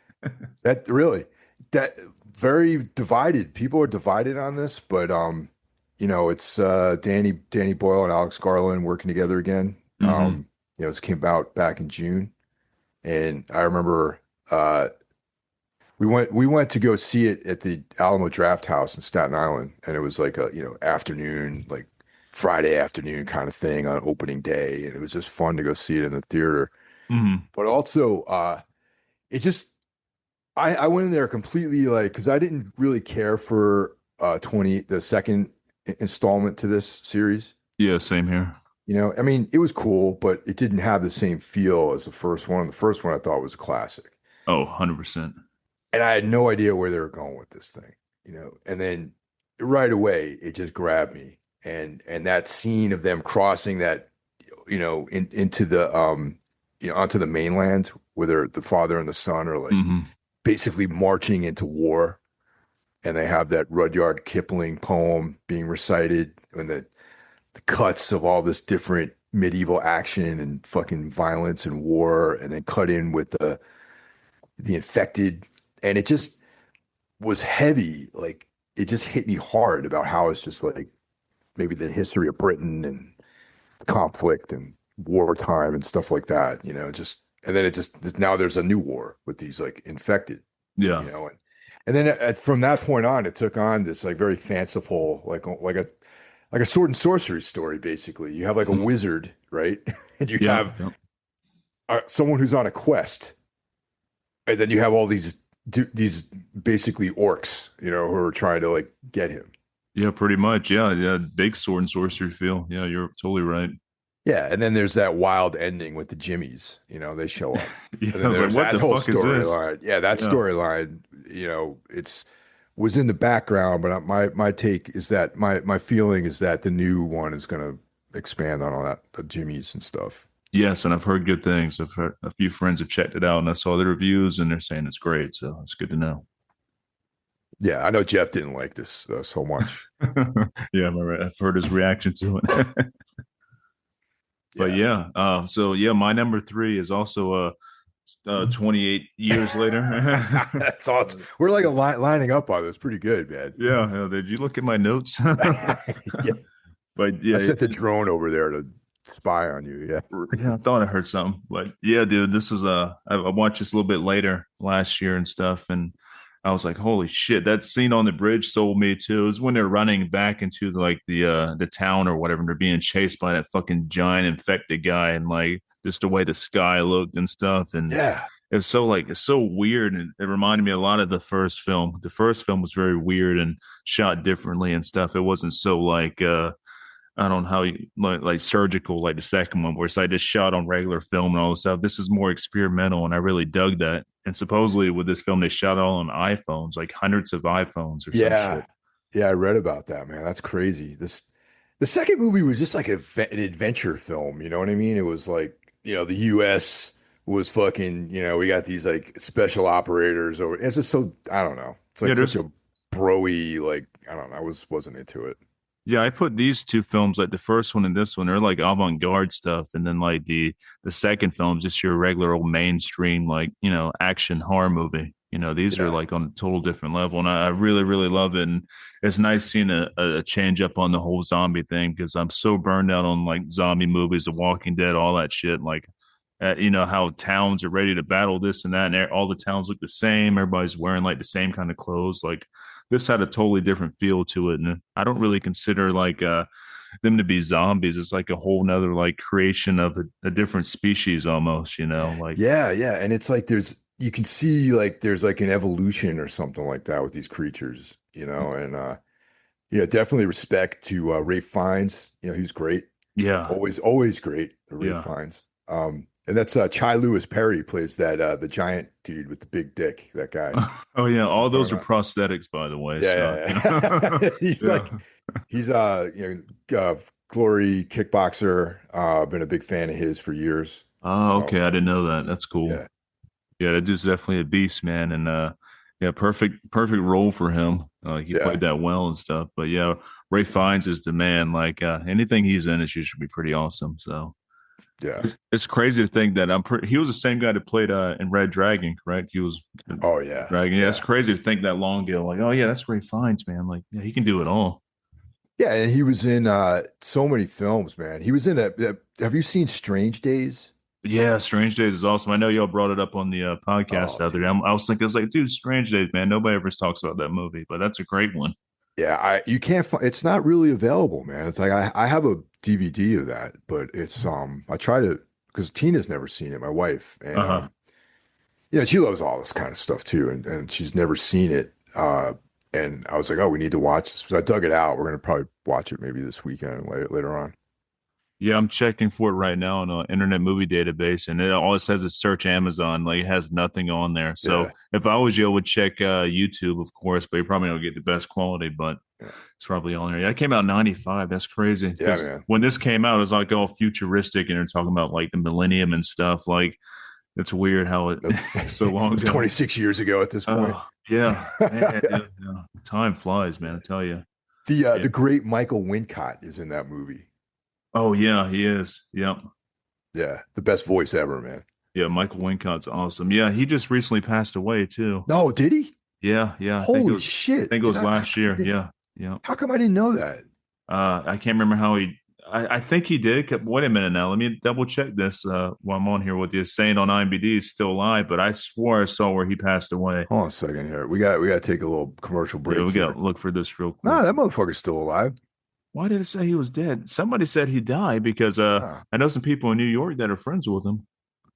that really that very divided. People are divided on this, but it's Danny Boyle and Alex Garland working together again. Hmm. This came out back in June, and I remember we went to go see it at the Alamo Draft House in Staten Island, and it was like a afternoon, like Friday afternoon kind of thing on opening day, and it was just fun to go see it in the theater. Hmm. But also, it just I went in there completely like because I didn't really care for 20 the second installment to this series. Yeah, same here. I mean, it was cool, but it didn't have the same feel as the first one. The first one I thought was a classic. Oh, 100%. And I had no idea where they were going with this thing. And then right away it just grabbed me. And that scene of them crossing that, into the onto the mainland where the father and the son are like Hmm. basically marching into war, and they have that Rudyard Kipling poem being recited, and the cuts of all this different medieval action and fucking violence and war, and then cut in with the infected, and it just was heavy. Like it just hit me hard about how it's just like maybe the history of Britain and conflict and wartime and stuff like that. Just and then it just now there's a new war with these like infected. Yeah. And then from that point on, it took on this like very fanciful, like a sword and sorcery story. Basically, you have like a Mhm. wizard, right? And you Yeah. have Yep. someone who's on a quest, and then you have all these basically orcs, who are trying to like get him. Yeah, pretty much. Yeah. Yeah. Big sword and sorcery feel. Yeah, you're totally right. Yeah, and then there's that wild ending with the Jimmies. They show up, Yeah. and I then was like, there's what that the whole fuck is this? storyline. Yeah, that Yeah. storyline. It's was in the background, but my take is that my feeling is that the new one is going to expand on all that the Jimmies and stuff. Yes. And I've heard good things. I've heard a few friends have checked it out and I saw the reviews and they're saying it's great. So it's good to know. Yeah, I know Jeff didn't like this so much. Yeah, am I right? I've heard his reaction to it. But Yeah, yeah, so yeah, my number three is also 28 years later. that's awesome. We're like lining up on this pretty good, man. Yeah, did you look at my notes? Yeah, But I yeah, sent a drone over there to spy on you. Yeah. yeah, I thought I heard something. But yeah, dude, this is I watched this a little bit later last year and stuff, and I was like, holy shit, that scene on the bridge sold me too. It was when they're running back into like the town or whatever, and they're being chased by that fucking giant infected guy, and like just the way the sky looked and stuff, and Yeah. it's so like it's so weird, and it reminded me a lot of the first film. The first film was very weird and shot differently and stuff. It wasn't so like I don't know how you like surgical like the second one, where it's like just shot on regular film and all this stuff. This is more experimental, and I really dug that. And supposedly with this film, they shot all on iPhones, like hundreds of iPhones or some Yeah. shit. Yeah, I read about that, man. That's crazy. The second movie was just like an adventure film, you know what I mean? It was like, the US was fucking, we got these like special operators over. It's just so I don't know. It's Yeah, like such there's a broy, like I don't know. I wasn't into it. Yeah, I put these two films, like the first one and this one, they're like avant-garde stuff, and then like the second film, just your regular old mainstream, like, action horror movie. These are Yeah. like on a total different level, and I really, really love it. And it's nice seeing a change up on the whole zombie thing, because I'm so burned out on like zombie movies, The Walking Dead, all that shit. Like, how towns are ready to battle this and that, and all the towns look the same. Everybody's wearing like the same kind of clothes. Like, this had a totally different feel to it, and I don't really consider like them to be zombies. It's like a whole nother like creation of a different species almost, like. Yeah, yeah. And it's like you can see like there's like an evolution or something like that with these creatures, and yeah, definitely respect to Ray Fiennes. He was great. Yeah, Always great, Ray yeah. Fiennes. And that's Chai Lewis Perry plays that the giant dude with the big dick, that guy. Oh yeah, all Talking those are about. prosthetics, by the way. So Yeah, yeah, yeah. He's yeah. like he's glory kickboxer. Been a big fan of his for years. Oh, So okay. I didn't know that. That's cool. yeah, Yeah, that dude's definitely a beast, man. And yeah, perfect role for him. He yeah, played that well and stuff. But yeah, Ray Fiennes is the man. Like, anything he's in is usually pretty awesome. So yeah. it's crazy to think that he was the same guy that played in Red Dragon, correct? He was in Oh Red yeah, Dragon. Yeah, it's yeah. crazy to think that long ago. Like, oh yeah, that's Ray Fiennes, man. Like, yeah, he can do it all. Yeah, and he was in so many films, man. He was in have you seen Strange Days? Yeah, Strange Days is awesome. I know y'all brought it up on the podcast Oh, the other day. dude. I was thinking, it's like, dude, Strange Days, man. Nobody ever talks about that movie, but that's a great one. Yeah, you can't find it's not really available, man. It's like I have a DVD of that, but it's I try to because Tina's never seen it, my wife, and Uh-huh. she loves all this kind of stuff too, and she's never seen it. And I was like, oh, we need to watch this. So I dug it out. We're gonna probably watch it maybe this weekend later on. Yeah, I'm checking for it right now on an Internet Movie Database, and all it says is search Amazon. Like, it has nothing on there. So Yeah, if I was you, I would check YouTube, of course, but you probably don't get the best quality, but yeah, it's probably on there. Yeah, it came out in '95. That's crazy, yeah, because man. when this came out, it was like all futuristic, and they're talking about like the millennium and stuff. Like, it's weird how it it's so It long was ago. 26 years ago at this point. Oh yeah, man, yeah. Time flies, man. I tell you. Yeah. The great Michael Wincott is in that movie. Oh yeah, he is. Yep. Yeah, the best voice ever, man. Yeah, Michael Wincott's awesome. Yeah, he just recently passed away too. No, did he? Yeah, yeah. Holy I shit! think it was last year. Yeah, yeah. How come I didn't know that? I can't remember how he. I think he did. Wait a minute now. Let me double check this while I'm on here with you. Saying on IMDb he's still alive, but I swore I saw where he passed away. Hold on a second here. We got to take a little commercial Yeah, break we got here. to look for this real No, quick. that motherfucker's still alive. Why did it say he was dead? Somebody said he died because Ah. I know some people in New York that are friends with him.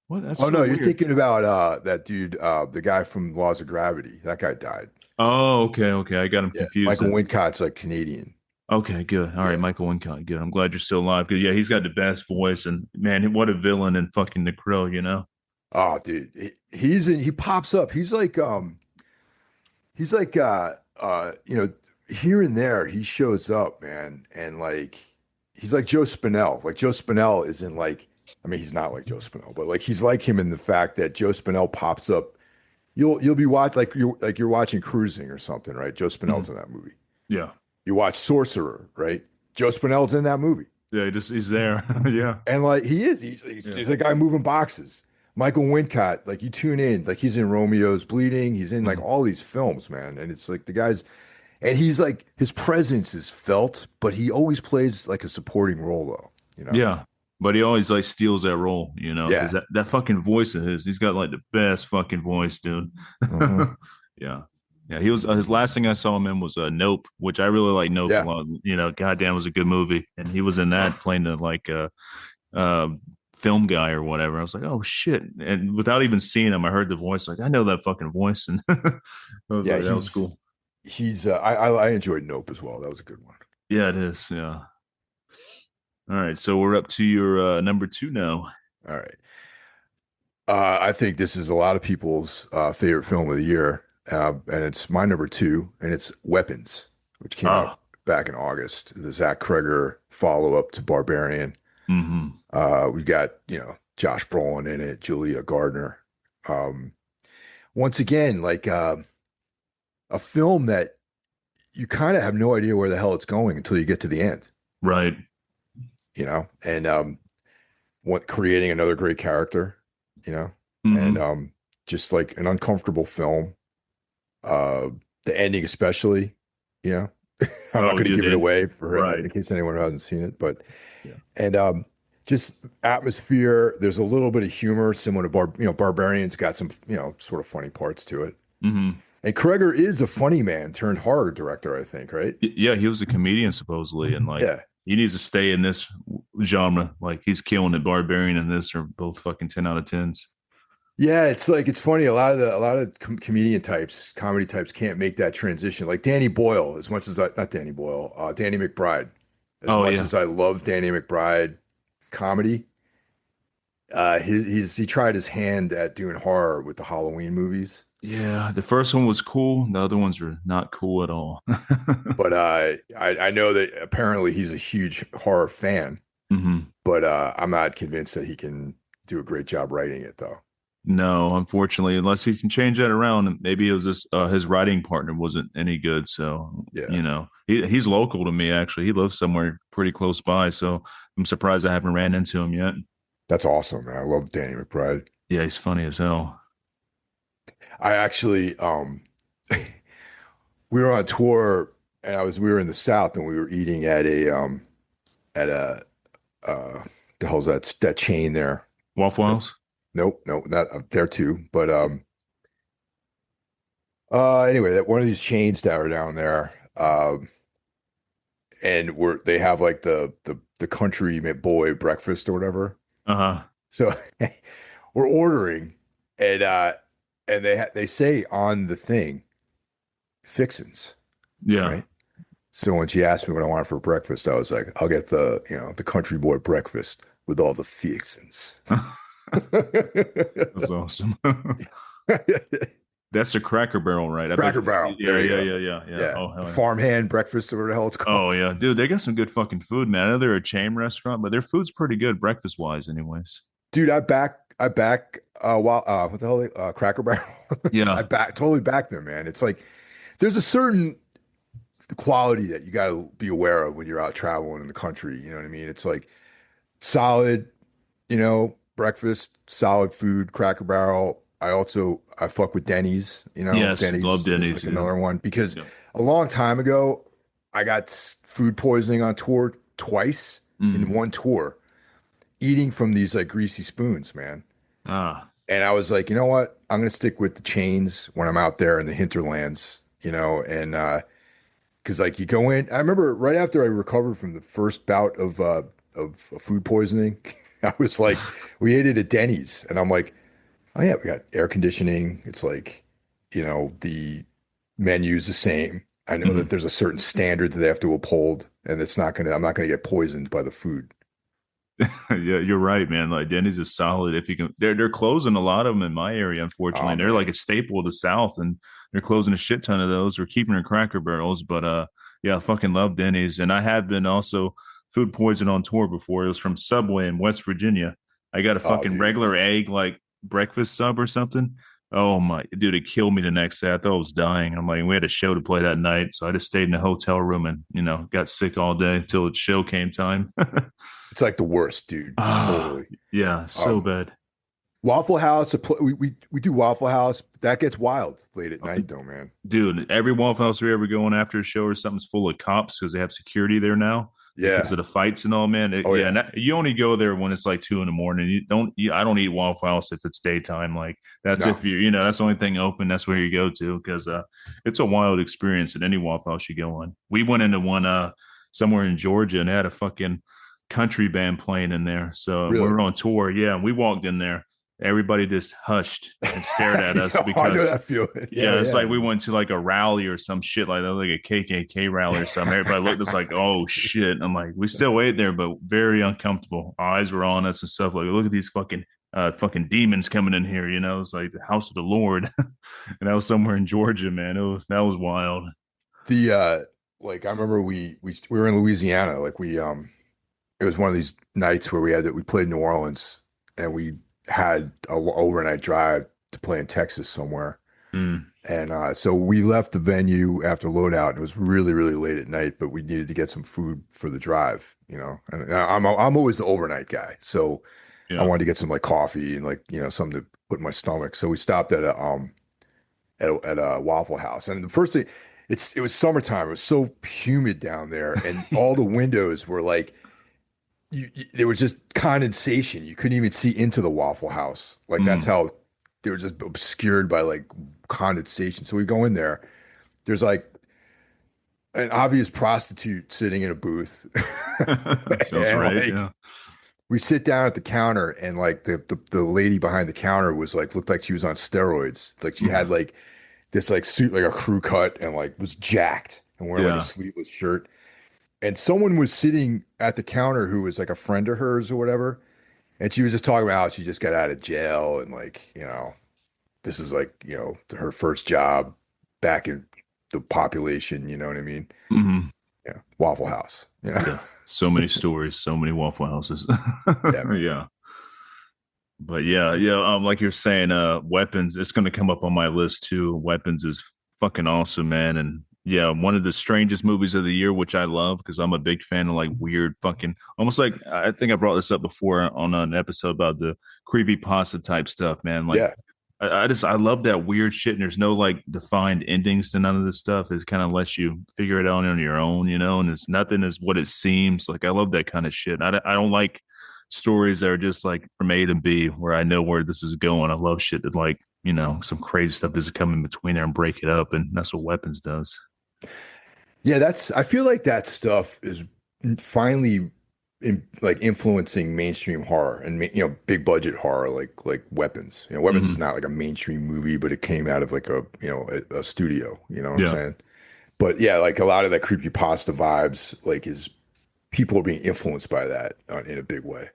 What? That's Oh so no, you're weird. thinking about that dude, the guy from Laws of Gravity. That guy died. Oh, okay, okay. I got him Yeah, confused. Michael Wincott's like Canadian. Okay, good. All right, Yeah. Michael Wincott, good. I'm glad you're still alive. Because yeah, he's got the best voice, and man, what a villain in fucking The Crow. Oh, dude, he pops up. He's like here and there he shows up, man, and like he's like Joe Spinell. Like Joe Spinell isn't like I mean he's not like Joe Spinell, but like he's like him in the fact that Joe Spinell pops up. You'll be watch like you're watching Cruising or something, right? Joe Mhm. Spinell's in that movie. Yeah, You watch Sorcerer, right? Joe Spinell's in that movie. yeah, he's there. Yeah, And like he is, he's yeah. a guy moving boxes. Michael Wincott, like you tune in, like he's in Romeo's Bleeding, he's in like Mhm. all these films, man. And it's like the guy's, and he's like his presence is felt, but he always plays like a supporting role, though. Yeah. But he always like steals that role, because Yeah. that fucking voice of his, he's got like the best fucking voice, dude. Hmm. Yeah. Yeah, he was his last thing I saw him in was Nope, which I really like Nope a Yeah. lot. Goddamn, it was a good movie, and he was in that playing the like uh film guy or whatever. I was like, oh shit! And without even seeing him, I heard the voice. Like, I know that fucking voice, and I was Yeah. like, that was cool. I enjoyed Nope as well. That was a good one. Yeah, it is. Yeah. All right, so we're up to your number two now. All right. I think this is a lot of people's favorite film of the year, and it's my number two, and it's Weapons, which came out Ah, back in August. The Zach Kreger follow-up to Barbarian. mm-hmm. We've got, Josh Brolin in it, Julia Gardner. Um, Once again, like a film that you kind of have no idea where the hell it's going until you get to the end, Right. and what creating another great character, you know, and Hmm. just like an uncomfortable film. Uh, the ending especially, you know, I'm not Oh, going to dude. give it And away for right. in case anyone hasn't seen it, but Yeah. and just atmosphere. There's a little bit of humor similar to Barbarian's got some, sort of funny parts to it. Hmm. And Kreger is a funny man turned horror director, I think, right? Yeah, he was a comedian supposedly, and like Yeah. he needs to stay in this genre. Like he's killing it. Barbarian and this are both fucking 10 out of 10s. Yeah, it's like it's funny. A lot of comedian types, comedy types can't make that transition. Like Danny Boyle, as much as I not Danny Boyle, Danny McBride. As Oh much yeah, as I love Danny McBride comedy, he tried his hand at doing horror with the Halloween movies. yeah. The first one was cool. The other ones are not cool at all. But I know that apparently he's a huge horror fan, Hmm. but I'm not convinced that he can do a great job writing it though. No, unfortunately, unless he can change that around, maybe it was just his writing partner wasn't any good. So Yeah, he's local to me actually. He lives somewhere pretty close by, so I'm surprised I haven't ran into him yet. that's awesome, man. I love Danny McBride. Yeah, he's funny as hell. I actually we were on a tour and we were in the South and we were eating at a the hell's that chain there? Waffle House. Nope, nope, not there too. But anyway, that one of these chains that are down there. And they have like the country boy breakfast or whatever. Uh huh. So we're ordering and they say on the thing fixins, Yeah. right? So when she asked me what I wanted for breakfast, I was like, I'll get the country boy breakfast with all the fixins. That's awesome. That's the Cracker Barrel, right? I bet. Cracker Barrel. Yeah, There you yeah, go. yeah, yeah, yeah. Yeah. Oh hell The yeah. farmhand breakfast or whatever the hell it's Oh called. yeah, dude, they got some good fucking food, man. I know they're a chain restaurant, but their food's pretty good breakfast wise, anyways. Dude, I back what the hell Cracker Barrel. I Yeah. back totally back them, man. It's like there's a certain quality that you got to be aware of when you're out traveling in the country. You know what I mean? It's like solid, breakfast, solid food, Cracker Barrel. I fuck with Denny's. Yes, love Denny's is Denny's. like Yeah. another one because Yeah. a long time ago I got food poisoning on tour twice in Mm. one tour, eating from these like greasy spoons, man. Ah. And I was like, you know what? I'm gonna stick with the chains when I'm out there in the hinterlands, and because like you go in, I remember right after I recovered from the first bout of food poisoning, I was like, we ate it at Denny's, and I'm like, oh yeah, we got air conditioning. It's like, the menu's the same. I know that Mhm. there's a certain standard that they have to uphold, and I'm not gonna get poisoned by the food. Yeah, you're right, man. Like Denny's is solid. If you can, they're closing a lot of them in my area, unfortunately. Oh And they're like a man, staple of the South, and they're closing a shit ton of those. They're keeping their Cracker Barrels, but yeah, I fucking love Denny's. And I have been also food poisoned on tour before. It was from Subway in West Virginia. I got a oh fucking dude, regular egg like breakfast sub or something. Oh my dude, it killed me the next day. I thought I was dying. I'm like, we had a show to play that night, so I just stayed in a hotel room and got sick all day until the show came time. it's like the worst, dude. Ah, Totally. yeah, so Um, bad. Waffle House, we do Waffle House. But that gets wild late at night, though, man. Dude, every Waffle House we ever going after a show or something's full of cops because they have security there now because Yeah. of the fights and all, man. Oh Yeah, yeah. and you only go there when it's like 2 in the morning. I don't eat Waffle House if it's daytime. Like that's No. if that's the only thing open. That's where you go to because it's a wild experience at any Waffle House you go on. We went into one somewhere in Georgia and they had a fucking country band playing in there. So we Really. were on tour. Yeah, and we walked in there. Everybody just hushed and stared at us I know because that feeling. Yeah, yeah, it's yeah. like we went to like a rally or some shit like that, like a KKK rally or something. Everybody looked at us like, oh shit. I'm like, we still ate there, but very uncomfortable. Eyes were on us and stuff. Like, look at these fucking demons coming in here. It's like the house of the Lord. And that was somewhere in Georgia, man. That was wild. The like I remember we were in Louisiana. Like it was one of these nights where we played New Orleans and we had a overnight drive to play in Texas somewhere. Mm. And so we left the venue after loadout. It was really, really late at night, but we needed to get some food for the drive, you know. And I'm always the overnight guy, so I Yeah. wanted to get some like coffee and like something to put in my stomach. So we stopped at a Waffle House, and the first thing, it was summertime. It was so humid down there, and all the windows were like there was just condensation. You couldn't even see into the Waffle House. Like that's Mm. how they were just obscured by like condensation. So we go in there. There's like an obvious prostitute sitting in a booth, Sounds and right. like Yeah. we sit down at the counter, and like the lady behind the counter was like looked like she was on steroids. Like she had like this like suit, like a crew cut, and like was jacked and wearing like a Yeah. sleeveless shirt. And someone was sitting at the counter who was like a friend of hers or whatever. And she was just talking about how she just got out of jail and like, this is like, her first job back in the population, you know what I mean? Hmm. Yeah. Waffle House. Yeah. Yeah. So many stories, so many Waffle Houses. Yeah, man. Yeah. But yeah, yeah, like you're saying, weapons, it's gonna come up on my list too. Weapons is fucking awesome, man. And yeah, one of the strangest movies of the year, which I love because I'm a big fan of like weird fucking almost like I think I brought this up before on an episode about the creepy pasta type stuff, man. Like Yeah. I love that weird shit, and there's no like defined endings to none of this stuff. It kind of lets you figure it out on your own, and it's nothing is what it seems. Like I love that kind of shit. I don't like stories that are just like from A to B, where I know where this is going. I love shit that like some crazy stuff doesn't come in between there and break it up, and that's what Weapons does. Yeah, I feel like that stuff is finally like influencing mainstream horror and big budget horror like Weapons. Weapons is Hmm. not like a mainstream movie, but it came out of like a studio, you know what I'm Yeah. saying? But yeah, like a lot of that creepy pasta vibes like is people are being influenced by that in a big way.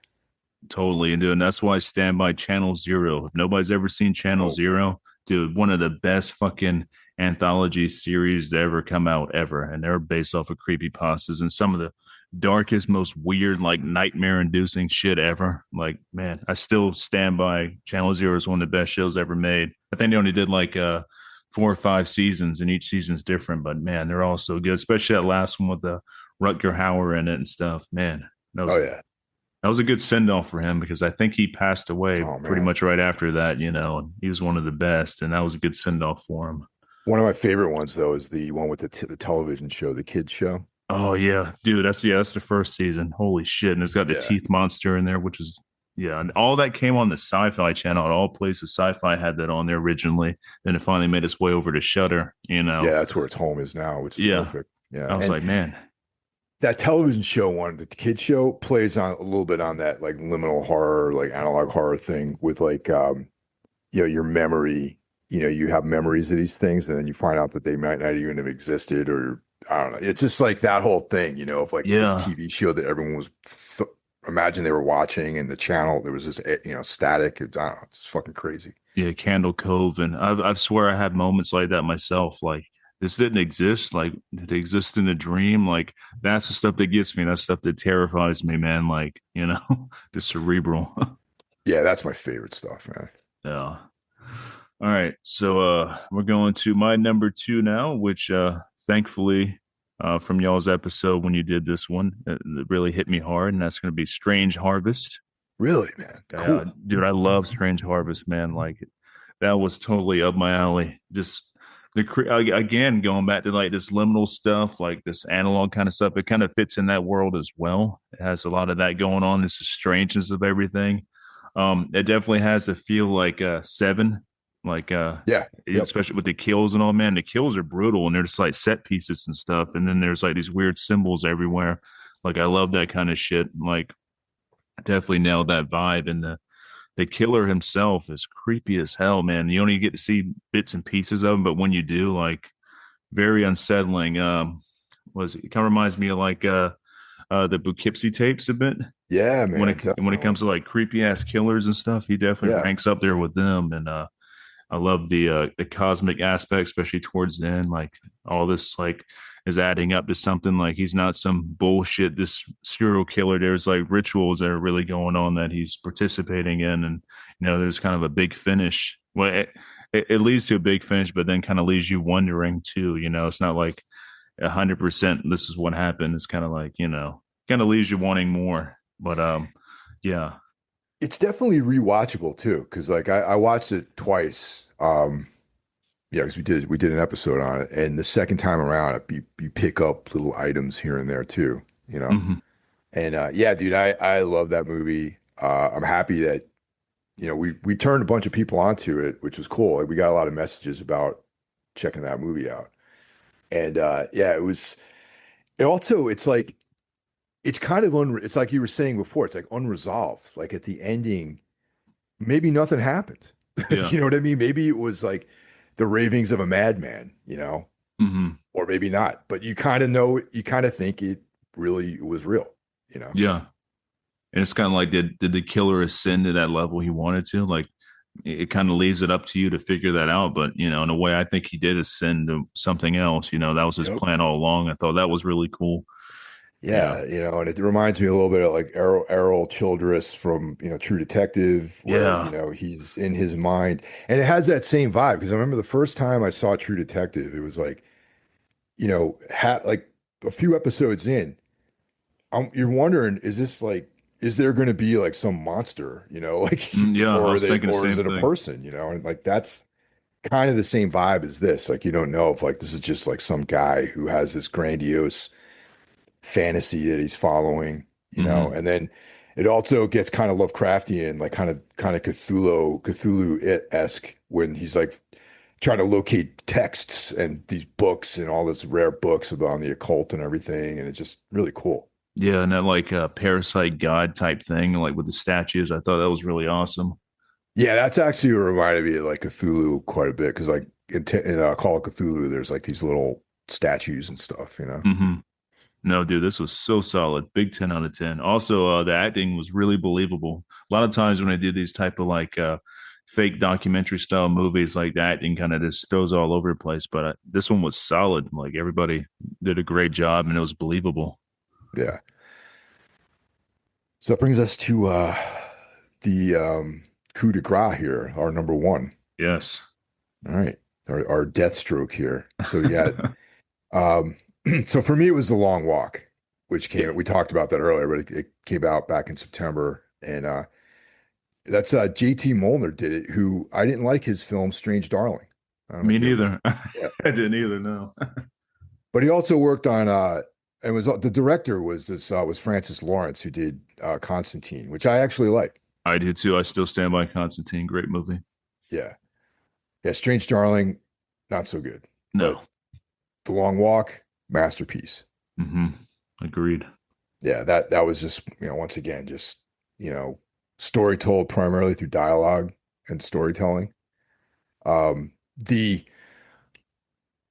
Totally, and dude, and that's why I stand by Channel Zero. If nobody's ever seen Channel Oh, Zero, dude, one of the best fucking anthology series to ever come out ever, and they're based off of creepypastas and some of the darkest, most weird, like nightmare-inducing shit ever. Like, man, I still stand by Channel Zero is one of the best shows ever made. I think they only did like 4 or 5 seasons, and each season's different, but man, they're all so good. Especially that last one with the Rutger Hauer in it and stuff. Man, that oh was yeah. that was a good send off for him because I think he passed away Oh pretty man. much right after that, and he was one of the best, and that was a good send off for him. One of my favorite ones though is the one with the television show, the kids show. Oh yeah, dude, that's the first season. Holy shit. And it's got the Yeah. teeth monster in there, which is yeah, and all that came on the sci-fi channel at all places. Sci-fi had that on there originally. Then it finally made its way over to Shutter. Yeah, that's where its home is now, which is Yeah. perfect. Yeah. I was And like, man, that television show one, the kid show plays on a little bit on that like liminal horror, like analog horror thing with like your memory. You have memories of these things, and then you find out that they might not even have existed, or I don't know. It's just like that whole thing, of like this yeah. TV show that everyone was imagine they were watching, and the channel there was just static. I don't know, it's fucking crazy. Yeah, Candle Cove, and I swear I had moments like that myself. Like this didn't exist. Like did it exist in a dream? Like that's the stuff that gets me. That's stuff that terrifies me, man. Like the cerebral. Yeah, that's my favorite stuff, man. Yeah. All right, so we're going to my number two now, which thankfully from y'all's episode when you did this one, it really hit me hard, and that's going to be Strange Harvest. Really, man. Cool. Dude, I love Strange Harvest, man. Like that was totally up my alley. Just again going back to like this liminal stuff, like this analog kind of stuff. It kind of fits in that world as well. It has a lot of that going on. This is strangeness of everything. It definitely has a feel like Seven, like Yeah. Yep. especially with the kills and all. Man, the kills are brutal, and they're just like set pieces and stuff. And then there's like these weird symbols everywhere. Like I love that kind of shit. Like definitely nailed that vibe. And the killer himself is creepy as hell, man. You only get to see bits and pieces of him, but when you do, like very unsettling. Was it kind of reminds me of like the Poughkeepsie tapes a bit Yeah, when man. it comes Definitely. to like creepy ass killers and stuff. He definitely Yeah. ranks up there with them. And I love the cosmic aspect, especially towards the end. Like all this like is adding up to something. Like he's not some bullshit. This serial killer. There's like rituals that are really going on that he's participating in, and there's kind of a big finish. Well, it leads to a big finish, but then kind of leaves you wondering too. It's not like 100%. This is what happened. It's kind of like kind of leaves you wanting more. But yeah. It's definitely rewatchable too, because like I watched it twice. Yeah, because we did an episode on it, and the second time around, you pick up little items here and there too, you know. Hmm. And yeah, dude, I love that movie. I'm happy that we turned a bunch of people onto it, which was cool. Like we got a lot of messages about checking that movie out, and yeah, it was. It also, it's like it's kind of it's like you were saying before, it's like unresolved. Like at the ending, maybe nothing happened. Yeah. You know what I mean? Maybe it was like the ravings of a madman, Hmm. or maybe not. But you kind of know, you kind of think it really was real, you know? Yeah. And it's kind of like, did the killer ascend to that level he wanted to? Like, it kind of leaves it up to you to figure that out. But in a way, I think he did ascend to something else. That was his Yep. plan all along. I thought that was really cool. Yeah. Yeah, and it reminds me a little bit of like Errol Childress from, True Detective, where, Yeah. he's in his mind. And it has that same vibe because I remember the first time I saw True Detective, it was like, like a few episodes in, you're wondering, is there going to be like some monster, Yeah. I was thinking the or is same it a thing. person, and like that's kind of the same vibe as this. Like you don't know if like this is just like some guy who has this grandiose fantasy that he's following, Hmm. and then it also gets kind of Lovecraftian, like kind of Cthulhu-esque when he's like trying to locate texts and these books and all this rare books about the occult and everything, and it's just really cool. Yeah. And that like parasite god type thing, like with the statues, I thought that was really awesome. Yeah, that's actually what reminded me of like Cthulhu quite a bit because like in Call of Cthulhu, there's like these little statues and stuff. Hmm. No, dude, this was so solid. Big 10 out of 10. Also, the acting was really believable. A lot of times when I do these type of like fake documentary style movies, like the acting kind of just throws all over the place. But this one was solid. Like everybody did a great job and it was believable. Yeah. So that brings us to the coup de grace here, our number one. Yes. All right. Our death stroke here. So yeah. Um, so for me, it was The Long Walk, which Yeah, we talked about that earlier, but it came out back in September. And that's JT Molnar did it, who I didn't like his film Strange Darling. I don't know me if you ever, neither. yeah. I didn't either. No, But he also worked on and was the director was Francis Lawrence, who did Constantine, which I actually like. I do too. I still stand by Constantine. Great movie. Yeah. Yeah, Strange Darling, not so good. No. But The Long Walk, masterpiece. Hmm. Agreed. Yeah, that was just, once again, just, you know, story told primarily through dialogue and storytelling. The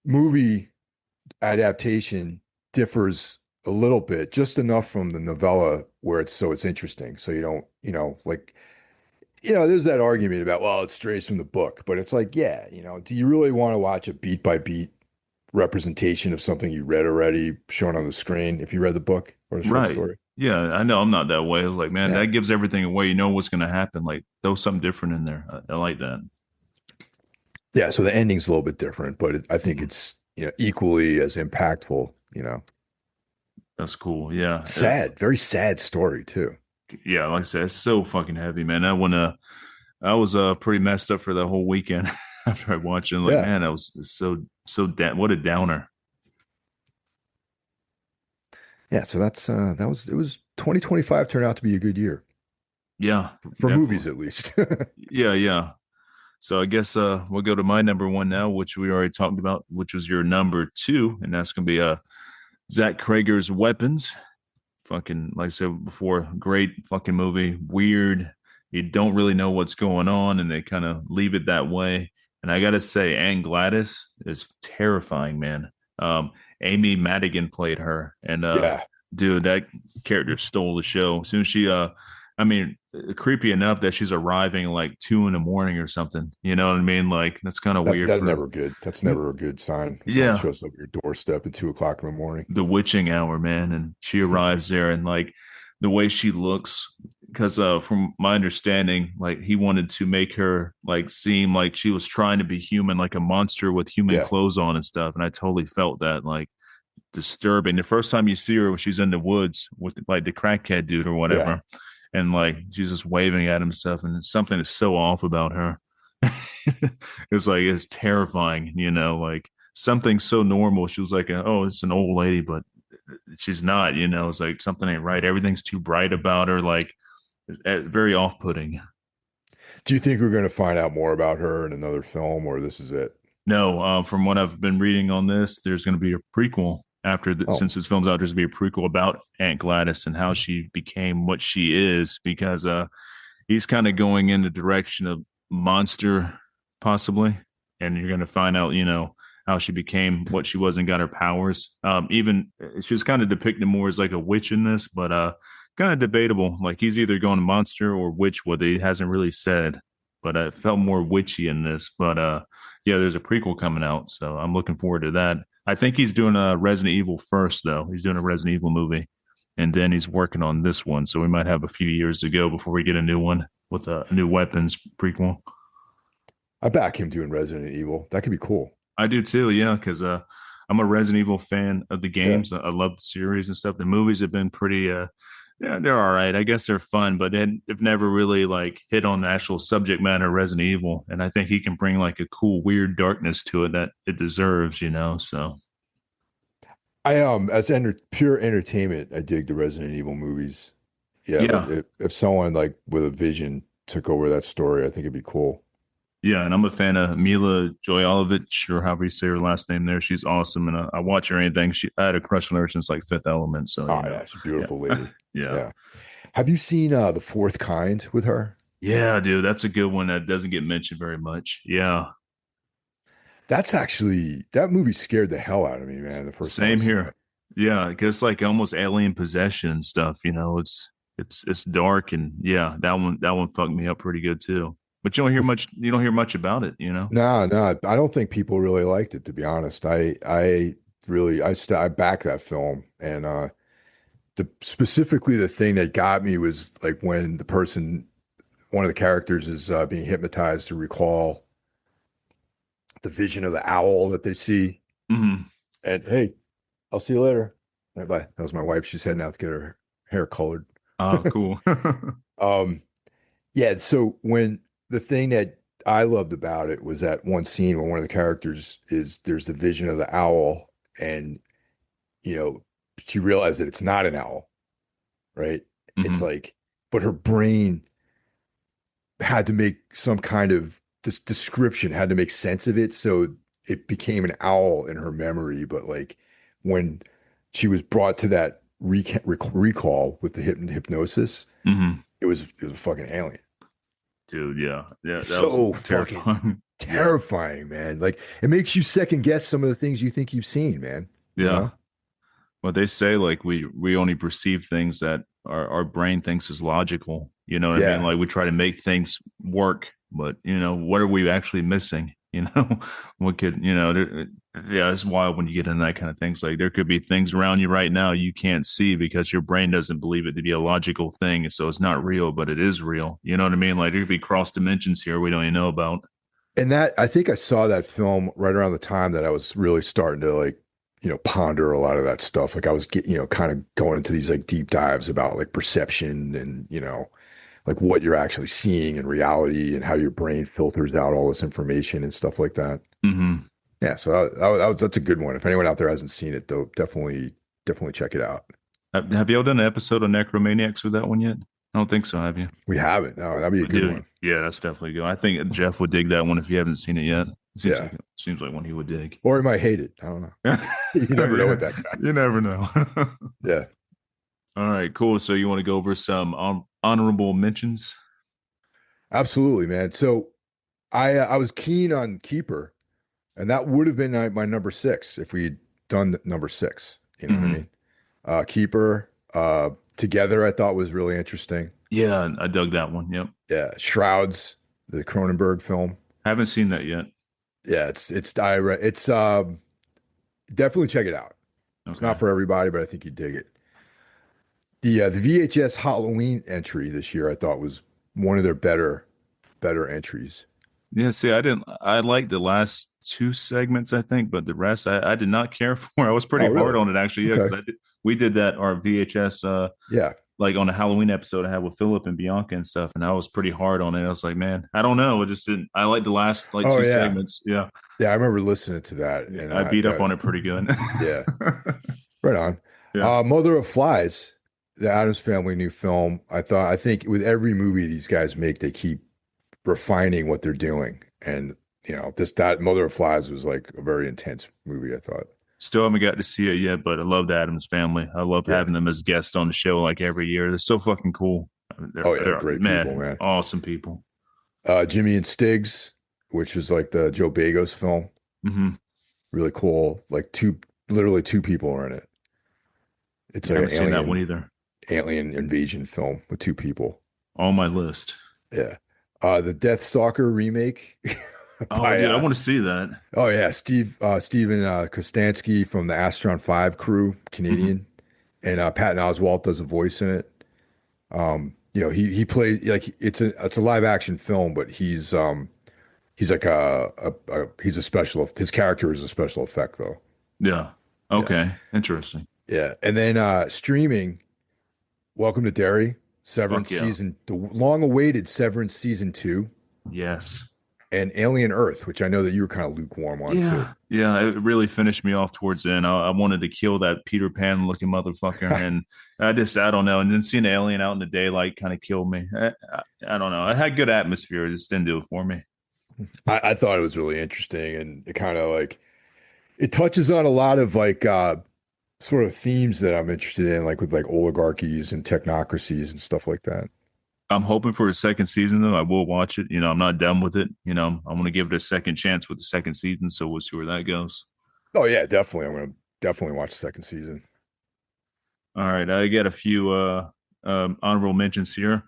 movie adaptation differs a little bit, just enough from the novella where it's interesting. So you don't, like, there's that argument about, well, it strays from the book, but it's like, yeah, do you really want to watch a beat by beat representation of something you read already shown on the screen if you read the book or the short Right. story? Yeah, I know I'm not that way. I was like, man, Yeah. that gives everything away. You know what's going to happen. Like, throw something different in there. I like that. Yeah, so the ending's a little bit different, but I think Mhm. it's, equally as impactful. That's cool. Yeah. Sad, very sad story too. Yeah. Like I said, it's so fucking heavy, man. I was pretty messed up for the whole weekend after I watched it. Like, Yeah. man, that was so what a downer. Yeah, so it was 2025 turned out to be a good year Yeah, for definitely. movies at least. Yeah, yeah. So I guess we'll go to my number one now, which we already talked about, which was your number two, and that's gonna be Zach Krager's Weapons. Fucking like I said before, great fucking movie. Weird. You don't really know what's going on, and they kind of leave it that way. And I gotta say, Anne Gladys is terrifying, man. Amy Madigan played her, and Yeah, dude, that character stole the show. As soon as she, I mean, creepy enough that she's arriving like 2 in the morning or something. You know what I mean? Like that's kind of weird that's for, never good. That's never a good sign when someone yeah, shows up at your doorstep at 2 o'clock in the morning. the witching hour, man. And she arrives there, and like the way she looks, because from my understanding, like he wanted to make her like seem like she was trying to be human, like a monster with human Yeah, clothes on and stuff. And I totally felt that like disturbing. The first time you see her when she's in the woods with like the crackhead dude or yeah. whatever, and like she's just waving at him and stuff, and something is so off about her. It's like it's terrifying, like something so normal. She was like, oh, it's an old lady, but she's not, it's like something ain't right. Everything's too bright about her, like very off-putting. Do you think we're going to find out more about her in another film, or this is it? No, from what I've been reading on this, there's going to be a prequel Oh, since this film's out. There's going to be a prequel about Aunt Gladys and how she became what she is, because he's kind of going in the direction of monster, possibly, and you're going to find out, how she became what she was and got her powers. Even she was kind of depicted more as like a witch in this, but kind of debatable. Like he's either going monster or witch, what he hasn't really said. But it felt more witchy in this. But yeah, there's a prequel coming out, so I'm looking forward to that. I think he's doing a Resident Evil first, though. He's doing a Resident Evil movie, and then he's working on this one. So we might have a few years to go before we get a new one with a new weapons prequel. I back him doing Resident Evil. That could be cool. I do too, yeah, because I'm a Resident Evil fan of the Yeah. games. I love the series and stuff. The movies have been pretty, yeah, they're all right. I guess they're fun, but they've never really like hit on the actual subject matter of Resident Evil. And I think he can bring like a cool, weird darkness to it that it deserves, So I as pure entertainment, I dig the Resident Evil movies. Yeah, but yeah, if someone like with a vision took over that story, I think it'd be cool. yeah, and I'm a fan of Mila Jovovich, or however you say her last name. There, she's awesome, and I watch her anything. I had a crush on her since like Fifth Element, so Oh yeah, she's a beautiful yeah, lady. yeah. Yeah. Have you seen The Fourth Kind with her? Yeah, dude, that's a good one that doesn't get mentioned very much. Yeah, That's actually that movie scared the hell out of me, man, the first time I same saw here. it. Yeah, because like almost alien possession and stuff. It's dark, and yeah, that one fucked me up pretty good too. But you don't hear The much. You don't hear much about it. No, no, I don't think people really liked it, to be honest. I really I back that film, and the specifically the thing that got me was like when one of the characters is being hypnotized to recall the vision of the owl that they see. Hmm. And hey, I'll see you later. Bye bye. That was my wife. She's heading out to get her hair colored. Oh, cool. Um, yeah. So when the thing that I loved about it was that one scene where one of the characters is there's the vision of the owl, and you know she realized that it's not an owl, right? It's Hmm. like, but her brain had to make some kind of this description, had to make sense of it, so it became an owl in her memory. But like when she was brought to that recall with the hypnosis, Hmm. it was a fucking alien. Dude, yeah, yeah, that was So fucking terrifying. Yeah, terrifying, man. Like it makes you second guess some of the things you think you've seen, man. You yeah. know? Well, they say like we only perceive things that our brain thinks is logical. You know what I mean? Yeah. Like we try to make things work, but what are we actually missing? What could yeah, it's wild when you get into that kind of things. Like there could be things around you right now you can't see because your brain doesn't believe it to be a logical thing, so it's not real, but it is real. You know what I mean? Like there could be cross dimensions here we don't even know about. And that I think I saw that film right around the time that I was really starting to like, ponder a lot of that stuff. Like I was getting, kind of going into these like deep dives about like perception and, like what you're actually seeing in reality and how your brain filters out all this information and stuff like that. Hmm. Yeah, so that's a good one. If anyone out there hasn't seen it, though, definitely check it out. Have you all done an episode of Necromaniacs with that one yet? I don't think so. Have you? We haven't. No, that'd be a good Dude, one. yeah, that's definitely good. I think Jeff would dig that one if you haven't seen it yet. Yeah, Seems like one he would dig. or he might hate it. I don't know. You never know Yeah, with that guy. you never know. Yeah, All right, cool. So you want to go over some honorable mentions? absolutely, man. So I was keen on Keeper, and that would have been my number six if we'd done number six. You know what I Hmm. mean? Keeper, Together, I thought was really interesting. Yeah, I dug that one. Yep. Yeah, Shrouds, the Cronenberg film. Haven't seen that yet. Yeah, it's direct. It's definitely check it out. It's not Okay. for everybody, but I think you dig it. The VHS Halloween entry this year I thought was one of their better entries. Yeah, see, I didn't. I liked the last two segments, I think, but the rest I did not care for. I was pretty Oh, hard really? on it actually. Yeah, because Okay. I did. We did that our VHS Yeah. like on a Halloween episode I had with Philip and Bianca and stuff, and I was pretty hard on it. I was like, man, I don't know. I just didn't. I like the last like Oh, two yeah. segments. Yeah, Yeah, I remember listening to that, yeah, and I beat up yeah, on it pretty good. yeah, right on. Yeah. Mother of Flies, the Addams Family new film. I think with every movie these guys make, they keep refining what they're doing, and this that Mother of Flies was like a very intense movie, I thought. Still haven't got to see it yet, but I love the Adams Family. I love Yeah. having them as guests on the show like every year. They're so fucking cool. Oh yeah, They're great people, man, man. awesome people. Jimmy and Stiggs, which is like the Joe Bagos film, Hmm. really cool. Like literally two people are in it. It's Yeah, I like haven't an seen that one either. alien invasion film with two people. On my list. Yeah. The Death Stalker remake Oh, by dude, I want to see that. oh yeah, Steven Kostansky from the Astron 5 crew, Hmm. Canadian, and Patton Oswalt does a voice in it. He plays like it's a live action film, but he's like he's a special his character is a special effect though. Yeah. Yeah. Okay. Interesting. Yeah. And then streaming, Welcome to Derry, Fuck yeah. The long awaited Severance season 2, Yes. and Alien Earth, which I know that you were kind of lukewarm on too. Yeah. Yeah. It really finished me off towards the end. I wanted to kill that Peter Pan looking motherfucker. And I don't know. And then seeing the alien out in the daylight kind of killed me. I don't know. It had good atmosphere. It just didn't do it for me. I thought it was really interesting, and it kind of like it touches on a lot of like sort of themes that I'm interested in, like with like oligarchies and technocracies and stuff like that. I'm hoping for a second season though. I will watch it. I'm not done with it. I'm going to give it a second chance with the second season. So we'll see where that goes. Oh yeah, definitely. I'm gonna definitely watch the second season. All right, I got a few honorable mentions here.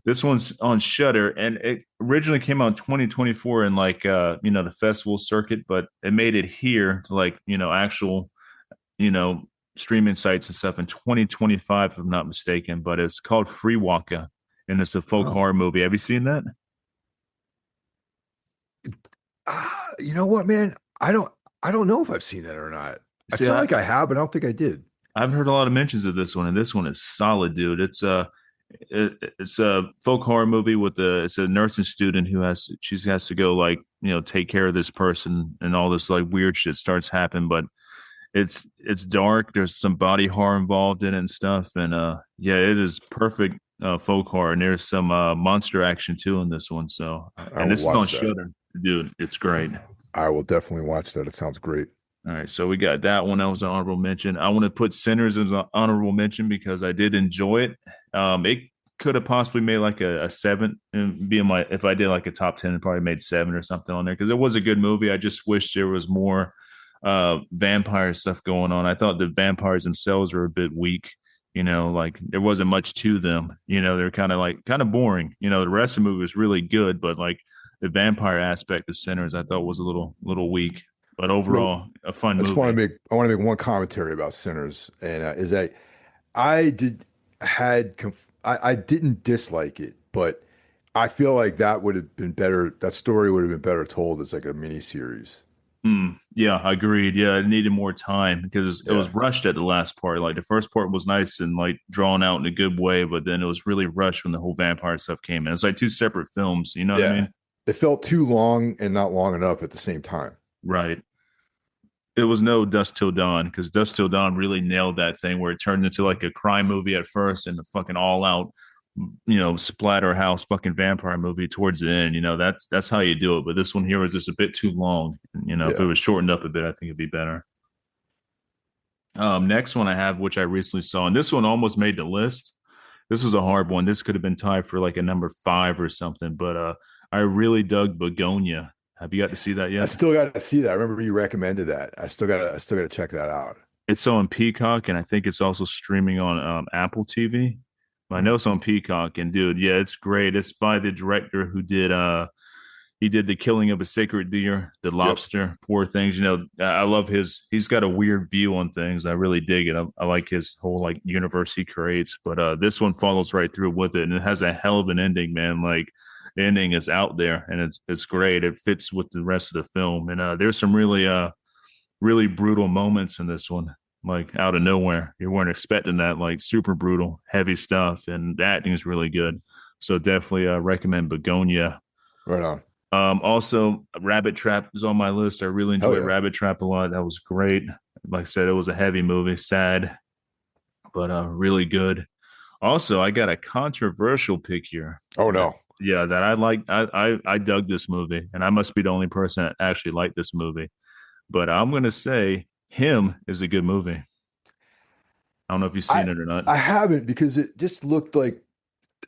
This one's on Shutter, and it originally came out in 2024 in like the festival circuit, but it made it here to like actual you know streaming sites and stuff in 2025, if I'm not mistaken. But it's called Free Walker, and it's a folk Oh, horror movie. Have you seen that? you know what, man? I don't know if I've seen that or not. I See, feel like I have, but I don't think I did. I've heard a lot of mentions of this one, and this one is solid, dude. It's a folk horror movie with it's a nursing student who has to go like take care of this person, and all this like weird shit starts happening. But it's dark. There's some body horror involved in it and stuff, and yeah, it is perfect folk horror. And there's some monster action too in this one. So, I and will this is on watch that. Shudder, dude. It's great. I will definitely watch that. It sounds great. All right, so we got that one. That was an honorable mention. I want to put Sinners as an honorable mention because I did enjoy it. It could have possibly made like a seven, and being my if I did like a top 10, it probably made seven or something on there because it was a good movie. I just wish there was more vampire stuff going on. I thought the vampires themselves were a bit weak. Like there wasn't much to them. They're kind of boring. The rest of the movie was really good, but like the vampire aspect of Sinners, I thought was a little weak. But No, overall, a fun I just want to movie. make I want to make one commentary about Sinners, and is that I did had I didn't dislike it, but I feel like that would have been better. That story would have been better told as like a mini series. Yeah, agreed. Yeah, it needed more time because it was Yeah, rushed at the last part. Like the first part was nice and like drawn out in a good way, but then it was really rushed when the whole vampire stuff came in. It's like two separate films. You know what I yeah. mean? It felt too long and not long enough at the same time. Right. It was no Dust Till Dawn because Dust Till Dawn really nailed that thing where it turned into like a crime movie at first and the fucking all out, splatterhouse fucking vampire movie towards the end. That's how you do it. But this one here was just a bit too long. If it Yeah. was shortened up a bit, I think it'd be better. Next one I have, which I recently saw, and this one almost made the list. This was a hard one. This could have been tied for like a number five or something, but I really dug Begonia. Have you got to see that I yet? still got to see that. I remember you recommended that. I still got to check that out. It's on Peacock, and I think it's also streaming on Apple TV. I know Mhm. it's on Peacock, and dude, yeah, it's great. It's by the director who did He did The Killing of a Sacred Deer, The Yep. Lobster, Poor Things. I love he's got a weird view on things. I really dig it. I like his whole like universe he creates. But this one follows right through with it, and it has a hell of an ending, man. Like the ending is out there, and it's great. It fits with the rest of the film, and there's some really brutal moments in this one, like out of nowhere. You weren't expecting that, like super brutal, heavy stuff, and the acting is really good. So definitely recommend Begonia. Right on. Also, Rabbit Trap is on my list. I really Hell enjoyed yeah. Rabbit Trap a lot. That was great. Like I said, it was a heavy movie, sad, but really good. Also, I got a controversial pick here. Oh That, no. yeah, that I like. I dug this movie, and I must be the only person that actually liked this movie. But I'm gonna say Him is a good movie. I don't know if you've I seen it or not. I haven't because it just looked like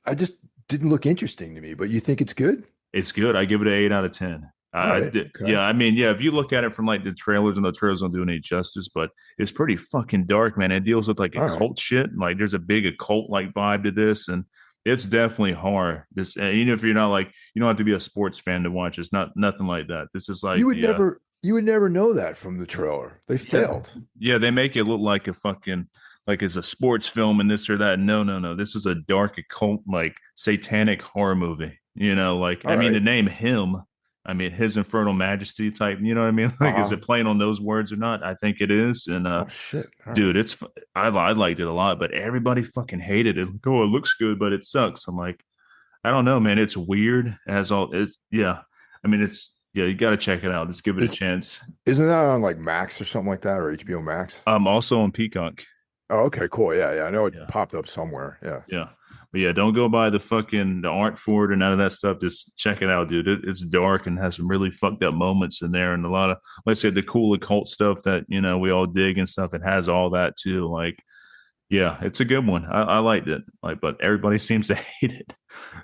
I just didn't look interesting to me, but you think it's good? It's good. I give it an 8 out of 10. All I right. did, Okay. yeah. I mean, yeah. If you look at it from like the trailers, and the trailers don't do any justice, but it's pretty fucking dark, man. It deals with like All right. occult shit. Like, there's a big occult like vibe to this, and it's definitely horror. This, even if you're not like, you don't have to be a sports fan to watch. It's not nothing like that. This is like, yeah, You would never know that from the trailer. They yeah, failed. yeah. They make it look like a fucking like it's a sports film and this or that. No, no, no. This is a dark occult like satanic horror movie. Like I All mean, the right. name Him. I mean, His Infernal Majesty type. You know what I mean? Like, is Uh-huh. it playing on those words or not? I think it is. And Oh shit. All right. dude, I liked it a lot, but everybody fucking hated it. Like, oh, it looks good, but it sucks. I'm like, I don't know, man. It's weird. It has all. It's yeah. I mean, it's yeah. You got to check it out. Just give it a Is chance. isn't that on like Max or something like that or HBO Max? Also on Peacock. Oh, okay, cool. Yeah, yeah. I know it Yeah. popped up somewhere. Yeah. Yeah. But yeah, don't go by the art for it or none of that stuff. Just check it out, dude. It's dark and has some really fucked up moments in there and a lot of, let's say, the cool occult stuff that, we all dig and stuff. It has all that too. Like, yeah, it's a good one. I liked it. Like, but everybody seems to hate it.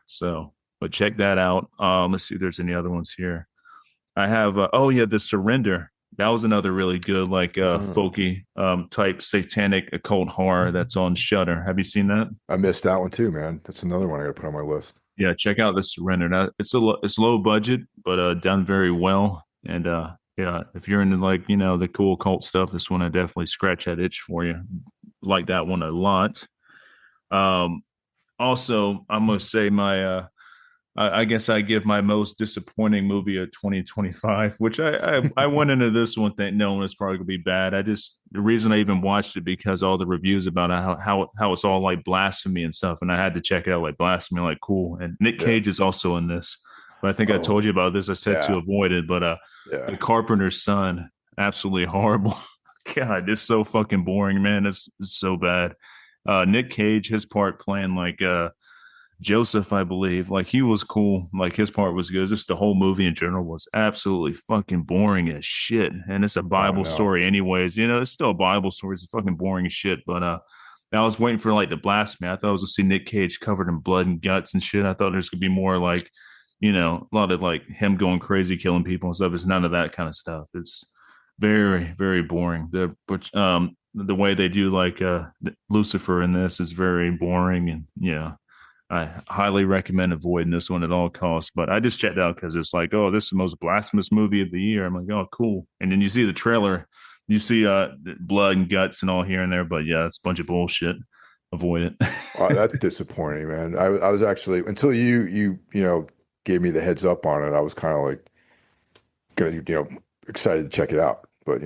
So, but check that out. Let's see if there's any other ones here. I have oh yeah, The Surrender. That was another really good like Uh, folky type satanic occult horror that's on Shudder. Have you seen that? I missed that one too, man. That's another one I got to put on my list. Yeah, check out The Surrender. Now, it's low budget, but done very well. And yeah, if you're into like the cool occult stuff, this one I definitely scratch that itch for you. Like that one a lot. Um, Also, I'm gonna say I guess I give my most disappointing movie of 2025, which I went into this one thing knowing it's probably gonna be bad. The reason I even watched it because all the reviews about how it's all like blasphemy and stuff, and I had to check it out like blasphemy, like cool. And Nick Yeah. Cage is also in this, but I think I told Oh, you about this. I said to yeah. avoid it, but The Yeah. Carpenter's Son, absolutely horrible. God, it's so fucking boring, man. It's so bad. Nick Cage, his part playing like Joseph, I believe. Like he was cool. Like his part was good. Just the whole movie in general was absolutely fucking boring as shit. And it's a Oh Bible no. story, anyways. It's still a Bible story. It's fucking boring as shit. But I was waiting for like the blasphemy. I thought I was gonna see Nick Cage covered in blood and guts and shit. I thought there's gonna be more like, a lot of like him going crazy, killing people and stuff. It's none of that kind of stuff. It's very, very boring. The way they do like Lucifer in this is very boring and yeah. I highly recommend avoiding this one at all costs. But I just checked out because it's like, oh, this is the most blasphemous movie of the year. I'm like, oh, cool. And then you see the trailer, you see blood and guts and all here and there. But yeah, it's a bunch of bullshit. Avoid it. That's disappointing, man. I was actually until you gave me the heads up on it, I was kind of like gonna excited to check it out. But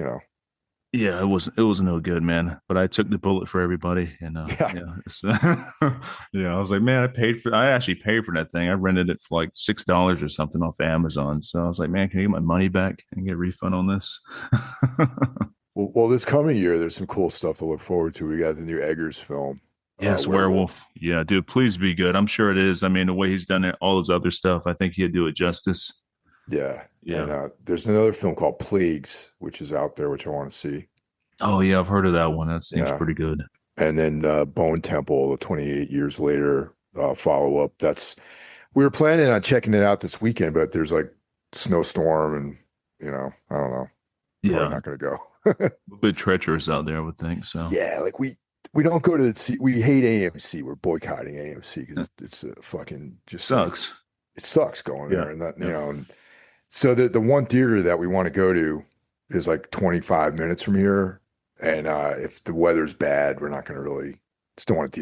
Yeah, it was no good, man. But I took the bullet for everybody, and yeah, yeah, yeah. I was like, man, I actually paid for that thing. I rented it for like $6 or something off Amazon. So I was like, man, can I get my money back and get a refund on this? well, this coming year, there's some cool stuff to look forward to. We got the new Eggers film, Yes, Werewolf. Werewolf. Yeah, dude, please be good. I'm sure it is. I mean, the way he's done it, all his other stuff, I think he'd do it justice. Yeah, and Yeah. there's another film called Plagues, which is out there, which I want to see. Oh yeah, I've heard of that one. That seems Yeah, pretty good. and then Bone Temple, the 28 years later follow up. That's we were planning on checking it out this weekend, but there's like snowstorm, and I don't know, probably Yeah, not going to go. a bit treacherous out there, I would think. So Yeah, like we don't go to see. We hate AMC. We're boycotting AMC because it's a fucking just like sucks. it sucks going Yeah, there, and that yeah. So the one theater that we want to go to is like 25 minutes from here. And if the weather's bad, we're not going to really just don't want to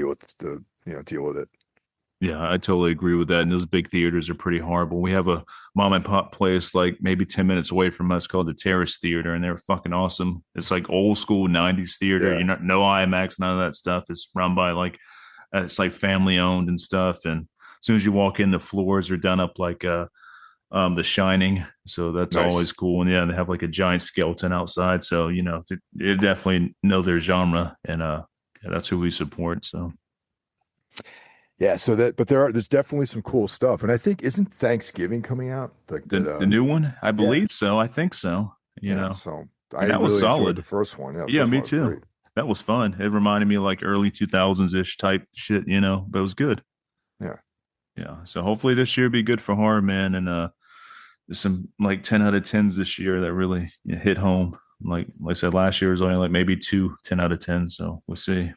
deal with it. Yeah, I totally agree with that. And those big theaters are pretty horrible. We have a mom and pop place like maybe 10 minutes away from us called the Terrace Theater, and they're fucking awesome. It's like old school 90s theater. Yeah. You're not no IMAX, none of that stuff. It's run by like it's like family owned and stuff. And as soon as you walk in, the floors are done up like The Shining. So that's always Nice. cool. And yeah, they have like a giant skeleton outside. So, they definitely know their genre, and yeah, that's who we support. So Yeah, but there's definitely some cool stuff. And I think isn't Thanksgiving coming out? Like the new one, I yeah. believe so. I think so. Yeah, so I And that was really enjoyed the solid. first one. Yeah, the Yeah, first me one was too. great. That was fun. It reminded me of like early 2000s ish type shit, but it was good. Yeah. Yeah. So hopefully this year be good for horror, man. And there's some like 10 out of 10s this year that really hit home. Like I said, last year was only like maybe 10 out of 10. So we'll see.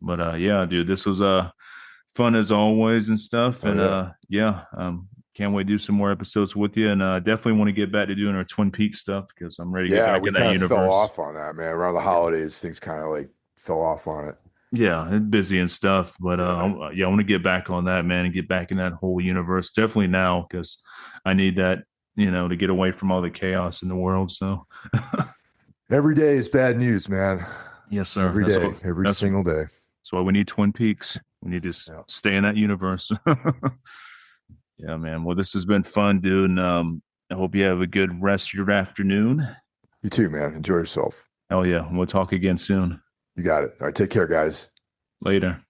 But yeah, dude, this was fun as always and stuff. Oh And yeah. yeah, can't wait to do some more episodes with you. And definitely want to get back to doing our Twin Peaks stuff because I'm ready to get Yeah, back we in that kind of fell universe. off on that, man. Around the holidays, things kind of like fell off on it. Yeah, and busy and stuff, but Yeah. yeah, I want to get back on that, man, and get back in that whole universe. Definitely now because I need that, to get away from all the chaos in the world. So, Every day is bad news, man. yes, sir. Every day, every That's single day. that's why we need Twin Peaks. We need to Yeah. stay in that universe. Yeah, man. Well, this has been fun, dude, and I hope you have a good rest of your afternoon. You too, man. Enjoy yourself. Oh yeah, we'll talk again soon. You got it. All right, take care, guys. Later.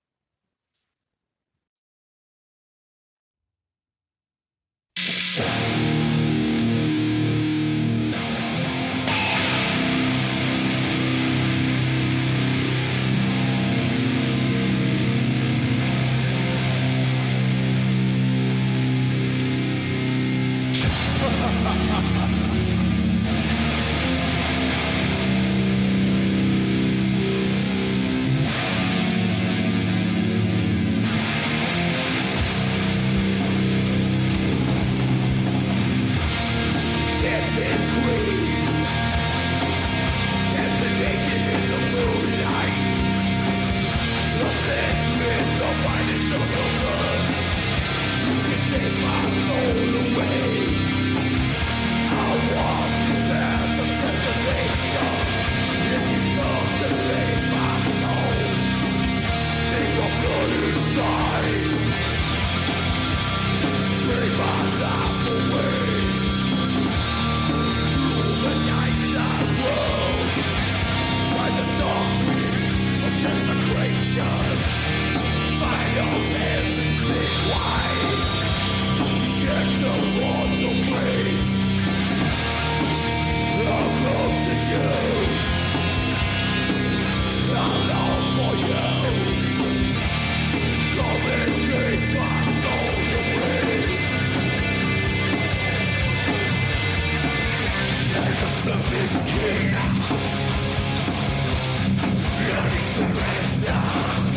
Surrender.